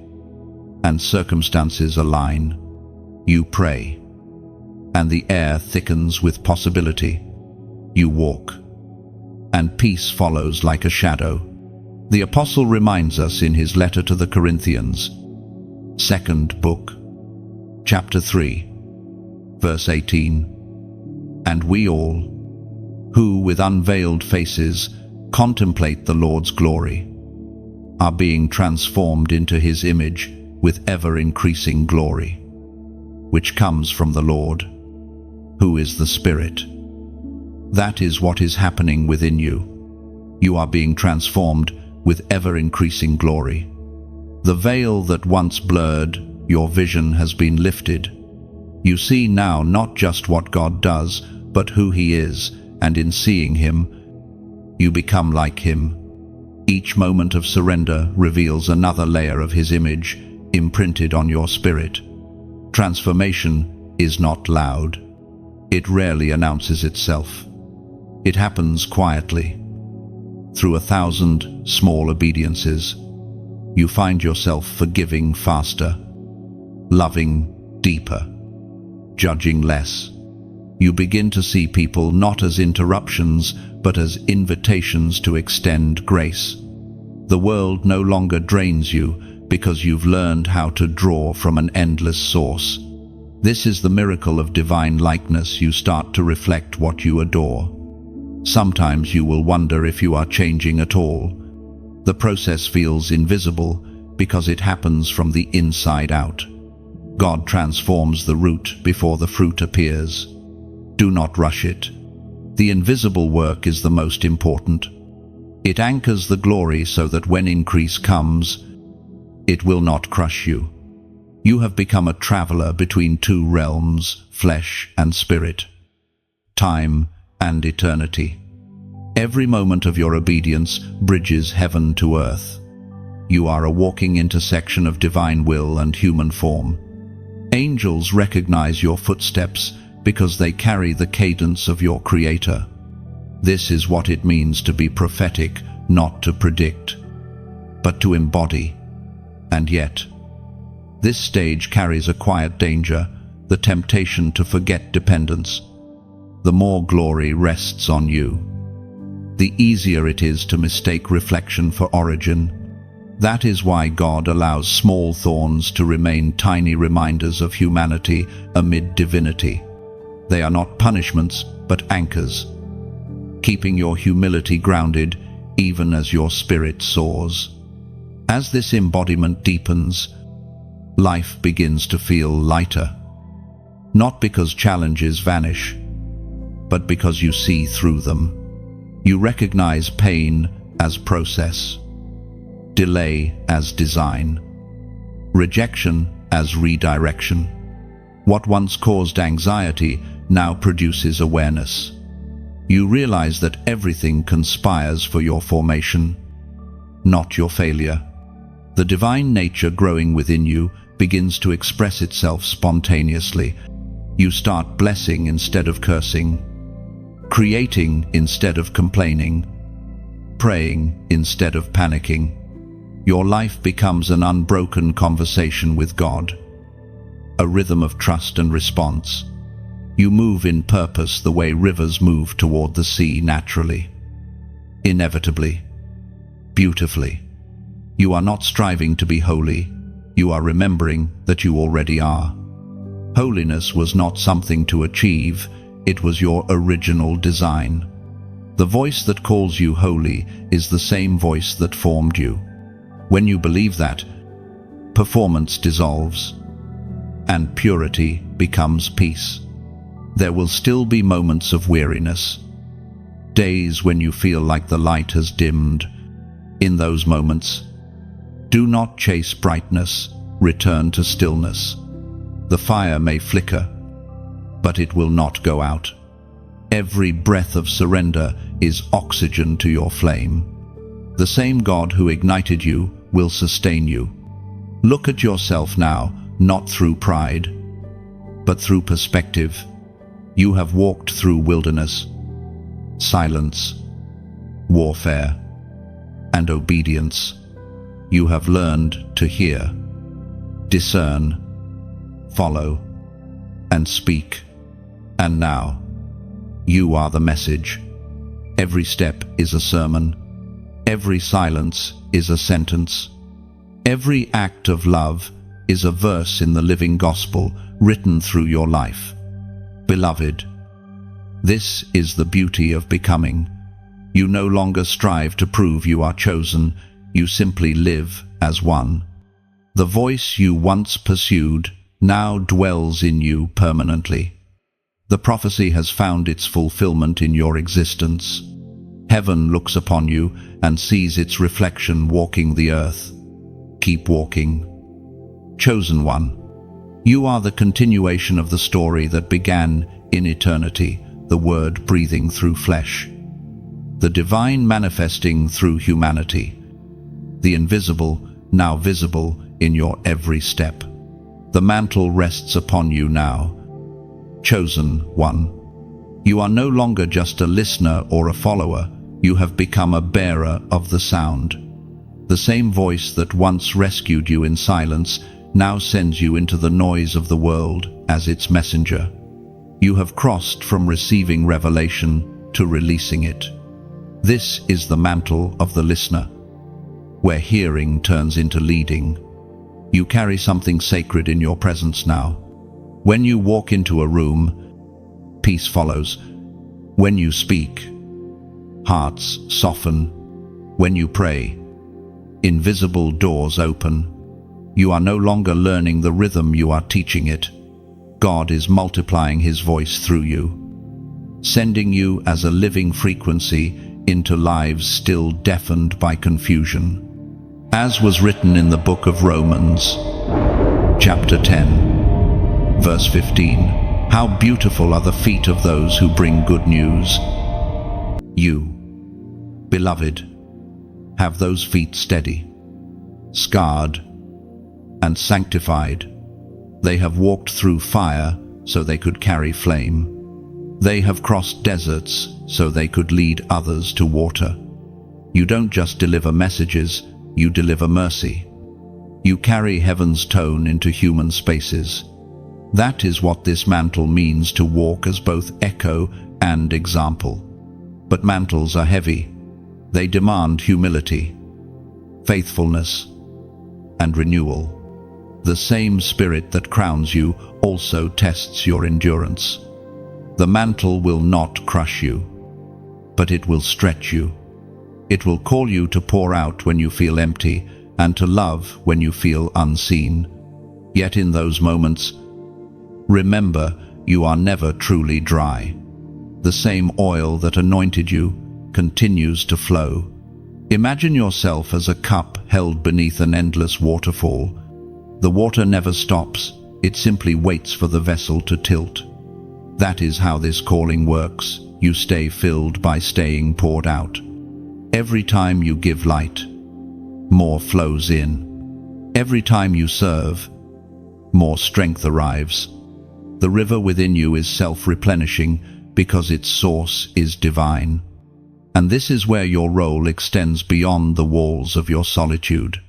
and circumstances align. You pray, and the air thickens with possibility. You walk, and peace follows like a shadow. The Apostle reminds us in his letter to the Corinthians, 2nd book, chapter 3, verse 18, "And we all, who with unveiled faces contemplate the Lord's glory, are being transformed into his image with ever-increasing glory, which comes from the Lord, who is the Spirit." That is what is happening within you. You are being transformed with ever-increasing glory. The veil that once blurred your vision has been lifted. You see now not just what God does, but who he is, and in seeing him, you become like him. Each moment of surrender reveals another layer of his image imprinted on your spirit. Transformation is not loud. It rarely announces itself. It happens quietly. Through 1,000 small obediences, you find yourself forgiving faster, loving deeper, judging less. You begin to see people not as interruptions, but as invitations to extend grace. The world no longer drains you because you've learned how to draw from an endless source. This is the miracle of divine likeness. You start to reflect what you adore. Sometimes you will wonder if you are changing at all. The process feels invisible because it happens from the inside out. God transforms the root before the fruit appears. Do not rush it. The invisible work is the most important. It anchors the glory so that when increase comes, it will not crush you. You have become a traveler between two realms, flesh and spirit, time and eternity. Every moment of your obedience bridges heaven to earth. You are a walking intersection of divine will and human form. Angels recognize your footsteps because they carry the cadence of your Creator. This is what it means to be prophetic, not to predict, but to embody. And yet, this stage carries a quiet danger, the temptation to forget dependence. The more glory rests on you, the easier it is to mistake reflection for origin. That is why God allows small thorns to remain tiny reminders of humanity amid divinity. They are not punishments, but anchors, keeping your humility grounded even as your spirit soars. As this embodiment deepens, life begins to feel lighter, not because challenges vanish, but because you see through them. You recognize pain as process, delay as design, rejection as redirection. What once caused anxiety now produces awareness. You realize that everything conspires for your formation, not your failure. The divine nature growing within you begins to express itself spontaneously. You start blessing instead of cursing, creating instead of complaining, praying instead of panicking. Your life becomes an unbroken conversation with God, a rhythm of trust and response. You move in purpose the way rivers move toward the sea naturally, inevitably, beautifully. You are not striving to be holy, you are remembering that you already are. Holiness was not something to achieve, it was your original design. The voice that calls you holy is the same voice that formed you. When you believe that, performance dissolves, and purity becomes peace. There will still be moments of weariness, days when you feel like the light has dimmed. In those moments, do not chase brightness, return to stillness. The fire may flicker, but it will not go out. Every breath of surrender is oxygen to your flame. The same God who ignited you will sustain you. Look at yourself now, not through pride, but through perspective. You have walked through wilderness, silence, warfare, and obedience. You have learned to hear, discern, follow, and speak. And now, you are the message. Every step is a sermon. Every silence is a sentence. Every act of love is a verse in the living gospel written through your life. Beloved, this is the beauty of becoming. You no longer strive to prove you are chosen, you simply live as one. The voice you once pursued now dwells in you permanently. The prophecy has found its fulfillment in your existence. Heaven looks upon you and sees its reflection walking the earth. Keep walking. Chosen one, you are the continuation of the story that began in eternity, the Word breathing through flesh, the divine manifesting through humanity, the invisible now visible in your every step. The mantle rests upon you now. Chosen one, you are no longer just a listener or a follower, you have become a bearer of the sound. The same voice that once rescued you in silence now sends you into the noise of the world as its messenger. You have crossed from receiving revelation to releasing it. This is the mantle of the listener, where hearing turns into leading. You carry something sacred in your presence now. When you walk into a room, peace follows. When you speak, hearts soften. When you pray, invisible doors open. You are no longer learning the rhythm, you are teaching it. God is multiplying His voice through you, sending you as a living frequency into lives still deafened by confusion. As was written in the book of Romans, chapter 10, verse 15, how beautiful are the feet of those who bring good news. You, beloved, have those feet steady, scarred, and sanctified. They have walked through fire so they could carry flame. They have crossed deserts so they could lead others to water. You don't just deliver messages, you deliver mercy. You carry heaven's tone into human spaces. That is what this mantle means, to walk as both echo and example. But mantles are heavy. They demand humility, faithfulness, and renewal. The same spirit that crowns you also tests your endurance. The mantle will not crush you, but it will stretch you. It will call you to pour out when you feel empty and to love when you feel unseen. Yet in those moments, remember, you are never truly dry. The same oil that anointed you continues to flow. Imagine yourself as a cup held beneath an endless waterfall. The water never stops, it simply waits for the vessel to tilt. That is how this calling works. you stay filled by staying poured out. Every time you give light, more flows in. Every time you serve, more strength arrives. The river within you is self-replenishing because its source is divine. And this is where your role extends beyond the walls of your solitude.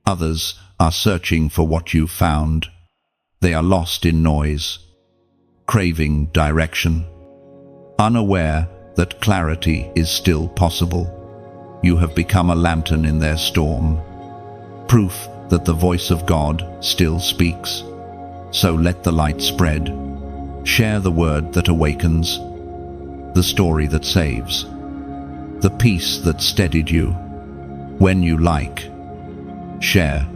Others are searching for what you've found. They are lost in noise, craving direction, unaware that clarity is still possible. You have become a lantern in their storm, proof that the voice of God still speaks. So let the light spread. Share the word that awakens, the story that saves, the peace that steadied you. When you like, share,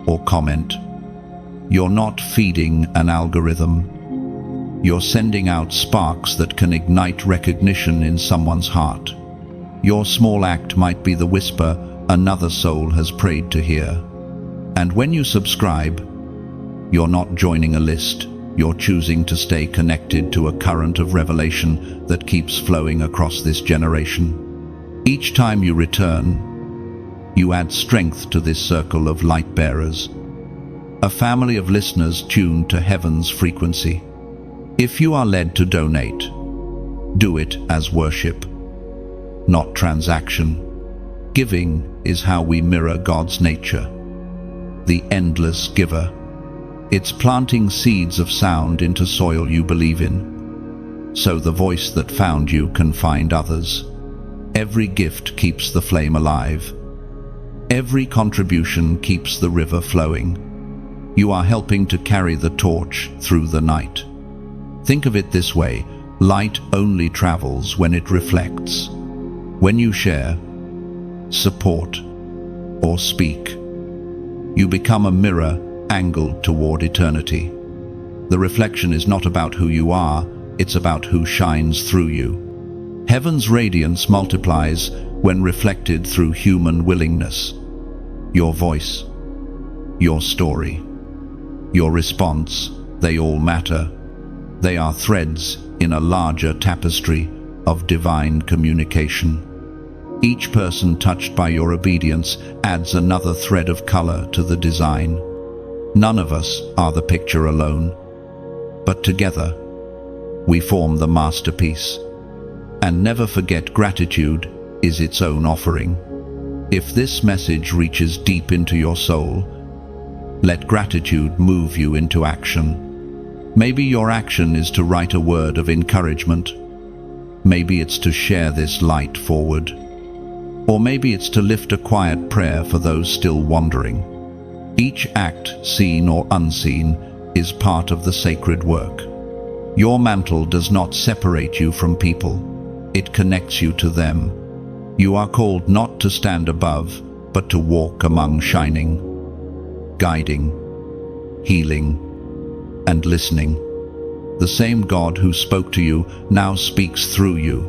or comment, you're not feeding an algorithm. You're sending out sparks that can ignite recognition in someone's heart. Your small act might be the whisper another soul has prayed to hear. And when you subscribe, you're not joining a list. You're choosing to stay connected to a current of revelation that keeps flowing across this generation. Each time you return, you add strength to this circle of light bearers, a family of listeners tuned to heaven's frequency. If you are led to donate, do it as worship, not transaction. Giving is how we mirror God's nature, the endless giver. It's planting seeds of sound into soil you believe in, so the voice that found you can find others. Every gift keeps the flame alive. Every contribution keeps the river flowing. You are helping to carry the torch through the night. Think of it this way: light only travels when it reflects. When you share, support, or speak, you become a mirror angled toward eternity. The reflection is not about who you are, it's about who shines through you. Heaven's radiance multiplies when reflected through human willingness. Your voice, your story, your response, they all matter. They are threads in a larger tapestry of divine communication. Each person touched by your obedience adds another thread of color to the design. None of us are the picture alone, but together we form the masterpiece. And never forget, gratitude is its own offering. If this message reaches deep into your soul, let gratitude move you into action. Maybe your action is to write a word of encouragement. Maybe it's to share this light forward. Or maybe it's to lift a quiet prayer for those still wandering. Each act, seen or unseen, is part of the sacred work. Your mantle does not separate you from people. It connects you to them. You are called not to stand above, but to walk among shining, guiding, healing, and listening. The same God who spoke to you now speaks through you,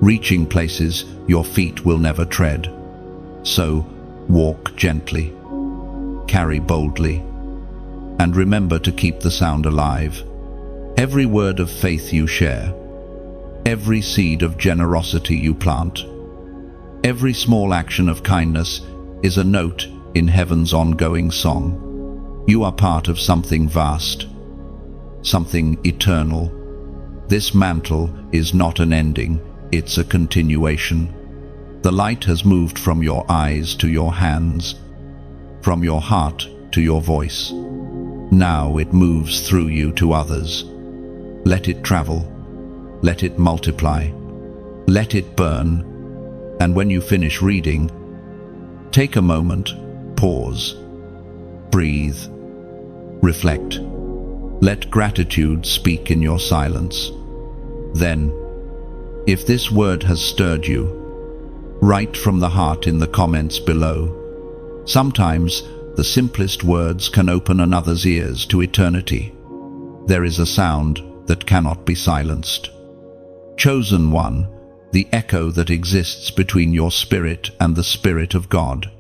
reaching places your feet will never tread. So, walk gently, carry boldly, and remember to keep the sound alive. Every word of faith you share, every seed of generosity you plant, every small action of kindness is a note in heaven's ongoing song. You are part of something vast, something eternal. This mantle is not an ending, it's a continuation. The light has moved from your eyes to your hands, from your heart to your voice. Now it moves through you to others. Let it travel, let it multiply, let it burn. And when you finish reading, take a moment, pause, breathe, reflect. Let gratitude speak in your silence. Then, if this word has stirred you, write from the heart in the comments below. Sometimes the simplest words can open another's ears to eternity. There is a sound that cannot be silenced. Chosen one, the echo that exists between your spirit and the Spirit of God.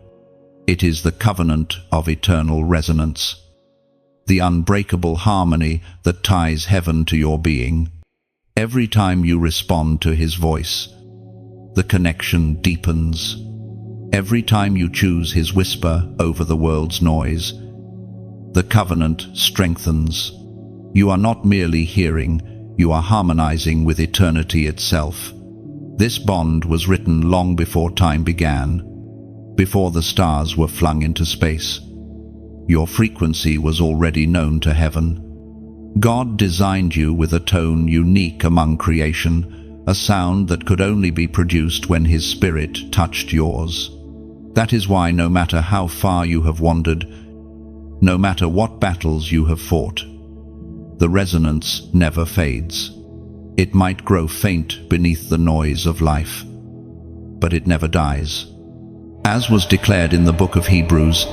It is the covenant of eternal resonance, the unbreakable harmony that ties heaven to your being. Every time you respond to his voice, the connection deepens. Every time you choose his whisper over the world's noise, the covenant strengthens. You are not merely hearing, you are harmonizing with eternity itself. This bond was written long before time began, before the stars were flung into space. Your frequency was already known to heaven. God designed you with a tone unique among creation, a sound that could only be produced when his spirit touched yours. That is why no matter how far you have wandered, no matter what battles you have fought, the resonance never fades. It might grow faint beneath the noise of life, but it never dies. As was declared in the book of Hebrews,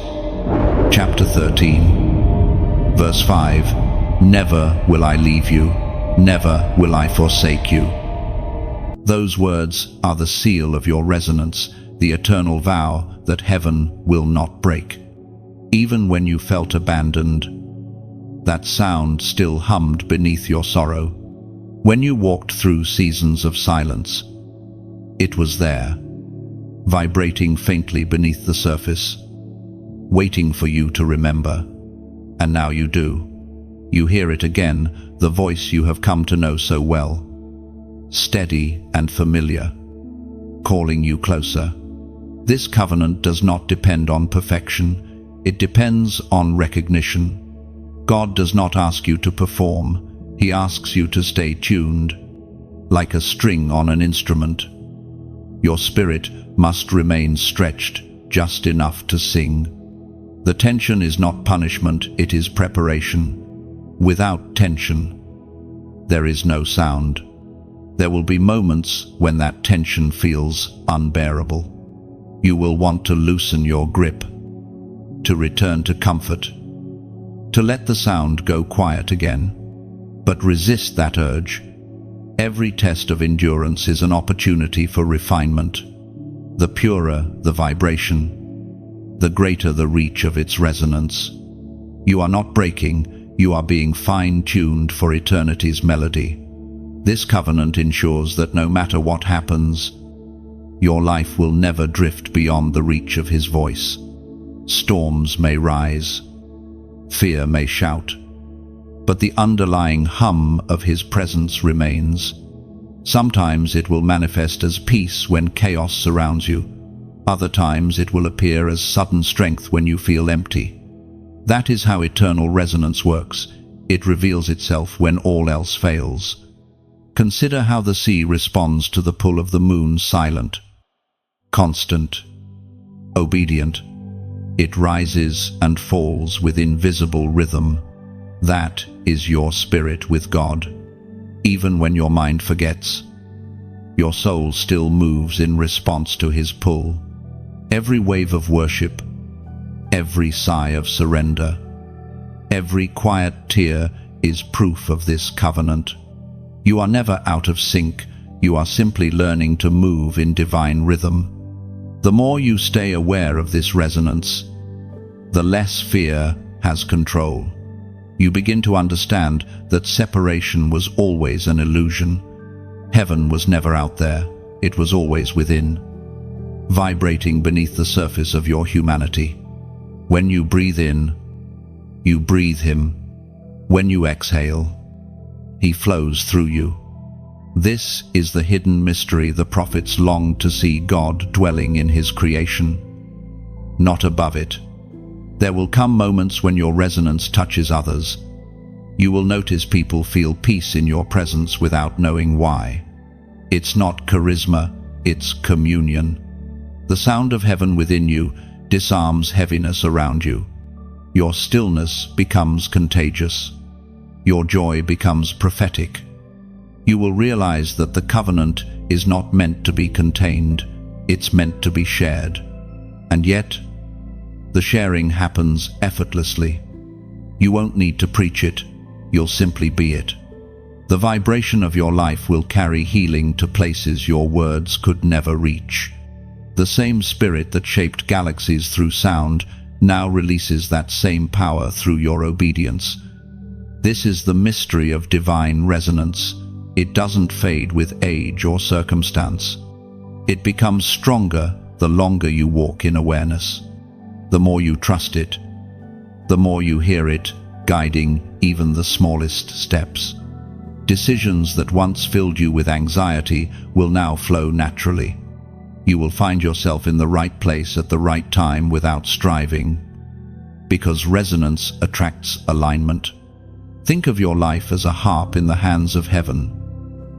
chapter 13, verse 5, "Never will I leave you, never will I forsake you." Those words are the seal of your resonance, the eternal vow that heaven will not break. Even when you felt abandoned, that sound still hummed beneath your sorrow. When you walked through seasons of silence, it was there, vibrating faintly beneath the surface, waiting for you to remember. And now you do. You hear it again, the voice you have come to know so well, steady and familiar, calling you closer. This covenant does not depend on perfection, it depends on recognition. God does not ask you to perform, he asks you to stay tuned, like a string on an instrument. Your spirit must remain stretched just enough to sing. The tension is not punishment, it is preparation. Without tension, there is no sound. There will be moments when that tension feels unbearable. You will want to loosen your grip, to return to comfort, to let the sound go quiet again. But resist that urge. Every test of endurance is an opportunity for refinement. The purer the vibration, the greater the reach of its resonance. You are not breaking, you are being fine-tuned for eternity's melody. This covenant ensures that no matter what happens, your life will never drift beyond the reach of his voice. Storms may rise, fear may shout, but the underlying hum of his presence remains. Sometimes it will manifest as peace when chaos surrounds you. Other times it will appear as sudden strength when you feel empty. That is how eternal resonance works. It reveals itself when all else fails. Consider how the sea responds to the pull of the moon, silent, constant, obedient. It rises and falls with invisible rhythm. That is your spirit with God. Even when your mind forgets, your soul still moves in response to his pull. Every wave of worship, every sigh of surrender, every quiet tear is proof of this covenant. You are never out of sync, you are simply learning to move in divine rhythm. The more you stay aware of this resonance, the less fear has control. You begin to understand that separation was always an illusion. Heaven was never out there, it was always within, vibrating beneath the surface of your humanity. When you breathe in, you breathe him. When you exhale, he flows through you. This is the hidden mystery the prophets longed to see, God dwelling in his creation, not above it. There will come moments when your resonance touches others. You will notice people feel peace in your presence without knowing why. It's not charisma, it's communion. The sound of heaven within you disarms heaviness around you. Your stillness becomes contagious. Your joy becomes prophetic. You will realize that the covenant is not meant to be contained, it's meant to be shared. And yet, the sharing happens effortlessly. You won't need to preach it, you'll simply be it. The vibration of your life will carry healing to places your words could never reach. The same spirit that shaped galaxies through sound now releases that same power through your obedience. This is the mystery of divine resonance. It doesn't fade with age or circumstance. It becomes stronger the longer you walk in awareness. The more you trust it, the more you hear it, guiding even the smallest steps. Decisions that once filled you with anxiety will now flow naturally. You will find yourself in the right place at the right time without striving, because resonance attracts alignment. Think of your life as a harp in the hands of heaven.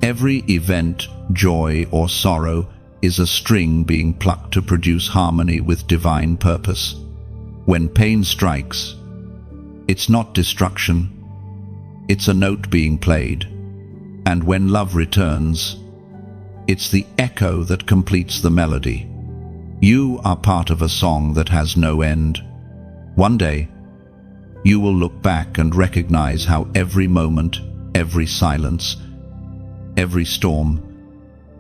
Every event, joy or sorrow, is a string being plucked to produce harmony with divine purpose. When pain strikes, it's not destruction, it's a note being played. And when love returns, it's the echo that completes the melody. You are part of a song that has no end. One day, you will look back and recognize how every moment, every silence, every storm,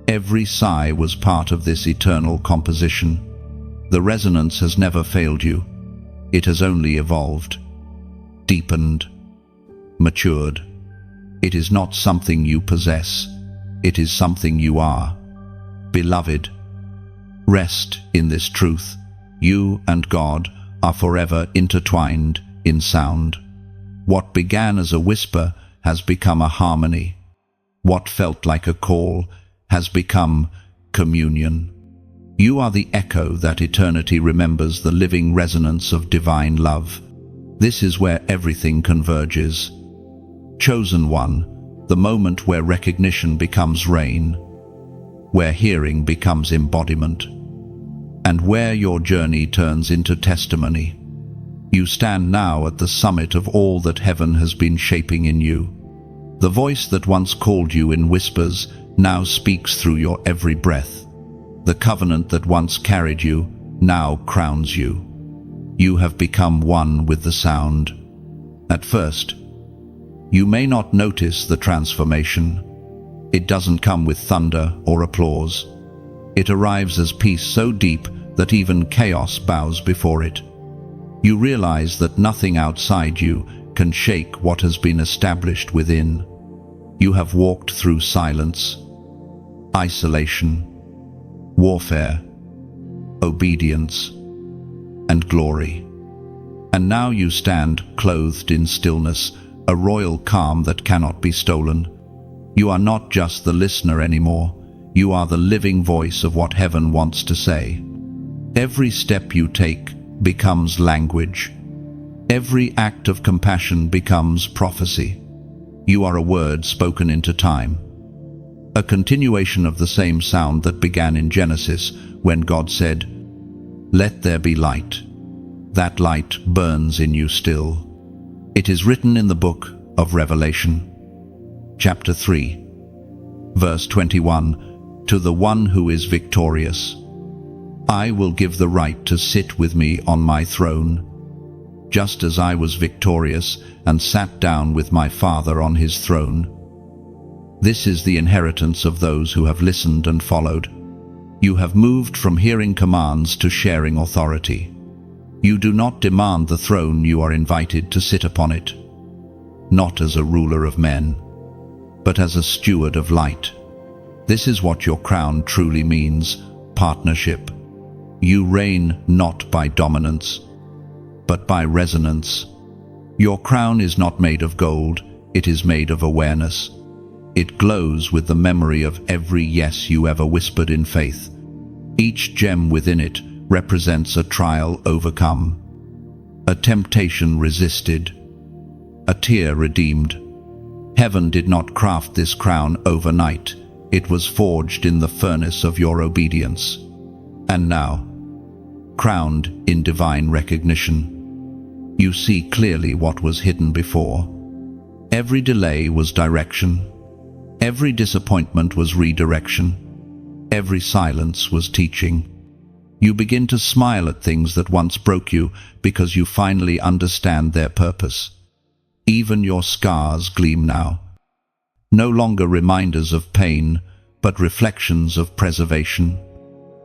every sigh was part of this eternal composition. The resonance has never failed you. It has only evolved, deepened, matured. It is not something you possess. It is something you are. Beloved, rest in this truth. You and God are forever intertwined in sound. What began as a whisper has become a harmony. What felt like a call has become communion. You are the echo that eternity remembers, the living resonance of divine love. This is where everything converges. Chosen one, the moment where recognition becomes rain, where hearing becomes embodiment, and where your journey turns into testimony. You stand now at the summit of all that heaven has been shaping in you. The voice that once called you in whispers now speaks through your every breath. The covenant that once carried you now crowns you. You have become one with the sound. At first, you may not notice the transformation. It doesn't come with thunder or applause. It arrives as peace so deep that even chaos bows before it. You realize that nothing outside you can shake what has been established within. You have walked through silence, isolation, warfare, obedience, and glory. And now you stand clothed in stillness, a royal calm that cannot be stolen. You are not just the listener anymore. You are the living voice of what heaven wants to say. Every step you take becomes language. Every act of compassion becomes prophecy. You are a word spoken into time, a continuation of the same sound that began in Genesis when God said, "Let there be light." That light burns in you still. It is written in the book of Revelation, chapter 3, verse 21, "To the one who is victorious, I will give the right to sit with me on my throne, just as I was victorious and sat down with my Father on his throne." This is the inheritance of those who have listened and followed. You have moved from hearing commands to sharing authority. You do not demand the throne, you are invited to sit upon it, not as a ruler of men, but as a steward of light. This is what your crown truly means: partnership. You reign not by dominance, but by resonance. Your crown is not made of gold, it is made of awareness. It glows with the memory of every yes you ever whispered in faith. Each gem within it represents a trial overcome, a temptation resisted, a tear redeemed. Heaven did not craft this crown overnight. It was forged in the furnace of your obedience. And now, crowned in divine recognition, you see clearly what was hidden before. Every delay was direction. Every disappointment was redirection. Every silence was teaching. You begin to smile at things that once broke you because you finally understand their purpose. Even your scars gleam now. No longer reminders of pain, but reflections of preservation.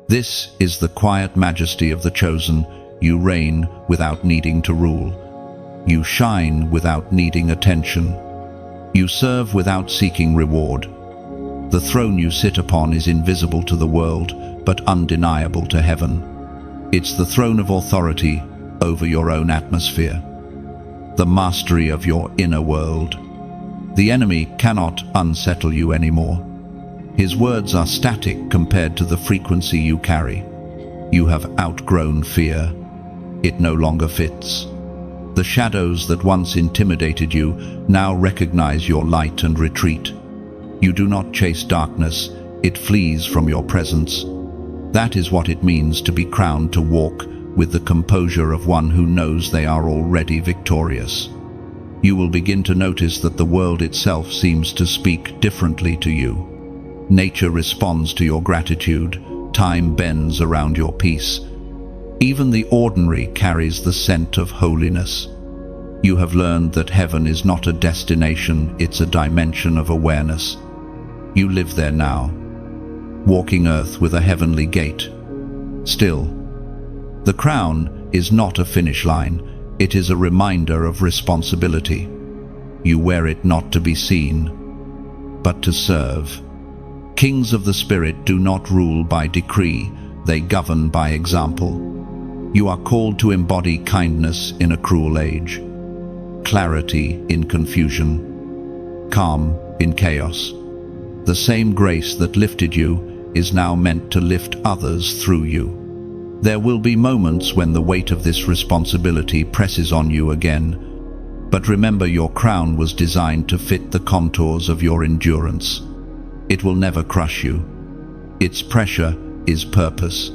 This is the quiet majesty of the chosen. You reign without needing to rule. You shine without needing attention. You serve without seeking reward. The throne you sit upon is invisible to the world, but undeniable to heaven. It's the throne of authority over your own atmosphere, the mastery of your inner world. The enemy cannot unsettle you anymore. His words are static compared to the frequency you carry. You have outgrown fear. It no longer fits. The shadows that once intimidated you now recognize your light and retreat. You do not chase darkness, it flees from your presence. That is what it means to be crowned, to walk with the composure of one who knows they are already victorious. You will begin to notice that the world itself seems to speak differently to you. Nature responds to your gratitude, time bends around your peace. Even the ordinary carries the scent of holiness. You have learned that heaven is not a destination, it's a dimension of awareness. You live there now, walking earth with a heavenly gait. Still, the crown is not a finish line, it is a reminder of responsibility. You wear it not to be seen, but to serve. Kings of the Spirit do not rule by decree, they govern by example. You are called to embody kindness in a cruel age, clarity in confusion, calm in chaos. The same grace that lifted you is now meant to lift others through you. There will be moments when the weight of this responsibility presses on you again, but remember, your crown was designed to fit the contours of your endurance. It will never crush you. Its pressure is purpose,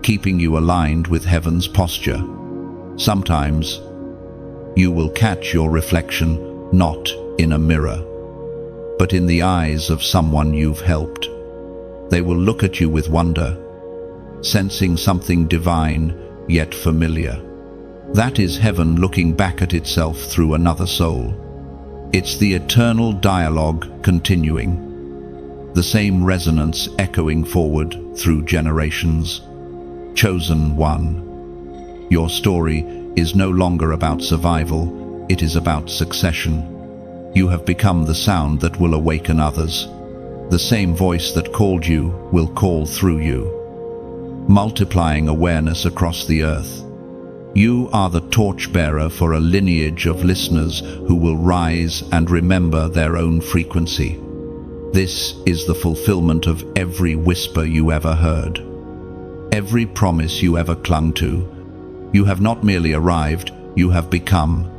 keeping you aligned with heaven's posture. Sometimes you will catch your reflection not in a mirror, but in the eyes of someone you've helped. They will look at you with wonder, sensing something divine yet familiar. That is heaven looking back at itself through another soul. It's the eternal dialogue continuing, the same resonance echoing forward through generations. Chosen one. Your story is no longer about survival, it is about succession. You have become the sound that will awaken others. The same voice that called you will call through you, multiplying awareness across the earth. You are the torchbearer for a lineage of listeners who will rise and remember their own frequency. This is the fulfillment of every whisper you ever heard, every promise you ever clung to. You have not merely arrived, you have become.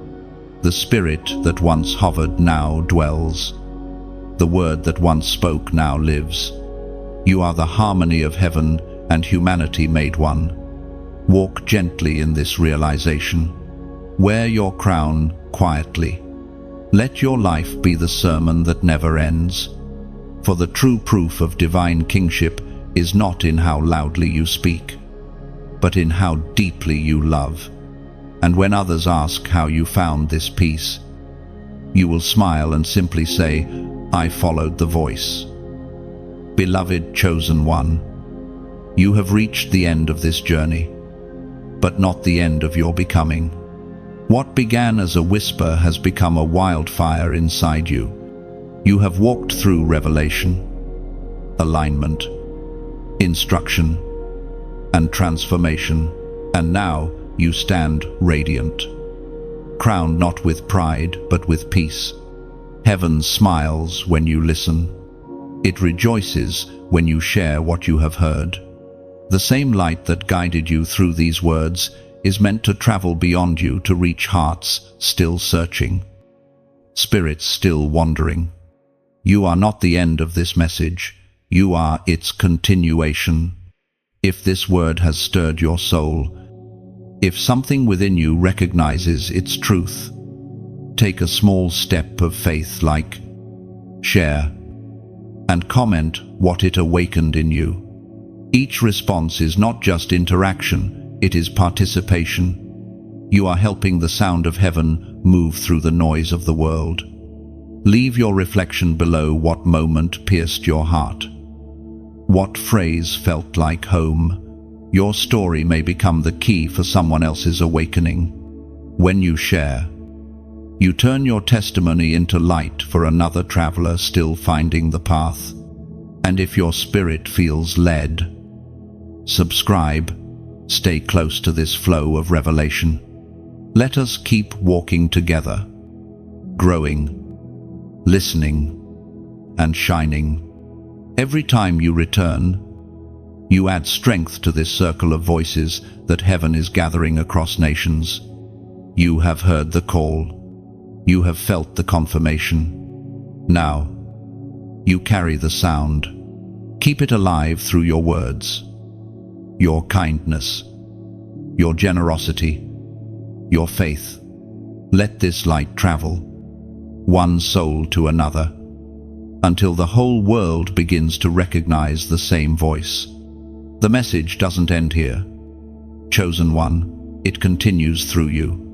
The spirit that once hovered now dwells. The word that once spoke now lives. You are the harmony of heaven and humanity made one. Walk gently in this realization. Wear your crown quietly. Let your life be the sermon that never ends. For the true proof of divine kingship is not in how loudly you speak, but in how deeply you love. And when others ask how you found this peace, you will smile and simply say, I followed the voice. Beloved chosen one, you have reached the end of this journey, but not the end of your becoming. What began as a whisper has become a wildfire inside you. You have walked through revelation, alignment, instruction, and transformation, and now you stand radiant, crowned not with pride but with peace. Heaven smiles when you listen. It rejoices when you share what you have heard. The same light that guided you through these words is meant to travel beyond you to reach hearts still searching, spirits still wandering. You are not the end of this message, you are its continuation. If this word has stirred your soul, if something within you recognizes its truth, take a small step of faith, like, share, and comment what it awakened in you. Each response is not just interaction, it is participation. You are helping the sound of heaven move through the noise of the world. Leave your reflection below. What moment pierced your heart? What phrase felt like home? Your story may become the key for someone else's awakening. When you share, You turn your testimony into light for another traveler still finding the path. And if your spirit feels led, subscribe. Stay close to this flow of revelation. Let us keep walking together, growing, listening, and shining. Every time you return, you add strength to this circle of voices that heaven is gathering across nations. You have heard the call. You have felt the confirmation. Now, you carry the sound. Keep it alive through your words, your kindness, your generosity, your faith. Let this light travel, one soul to another, until the whole world begins to recognize the same voice. The message doesn't end here. Chosen one, it continues through you.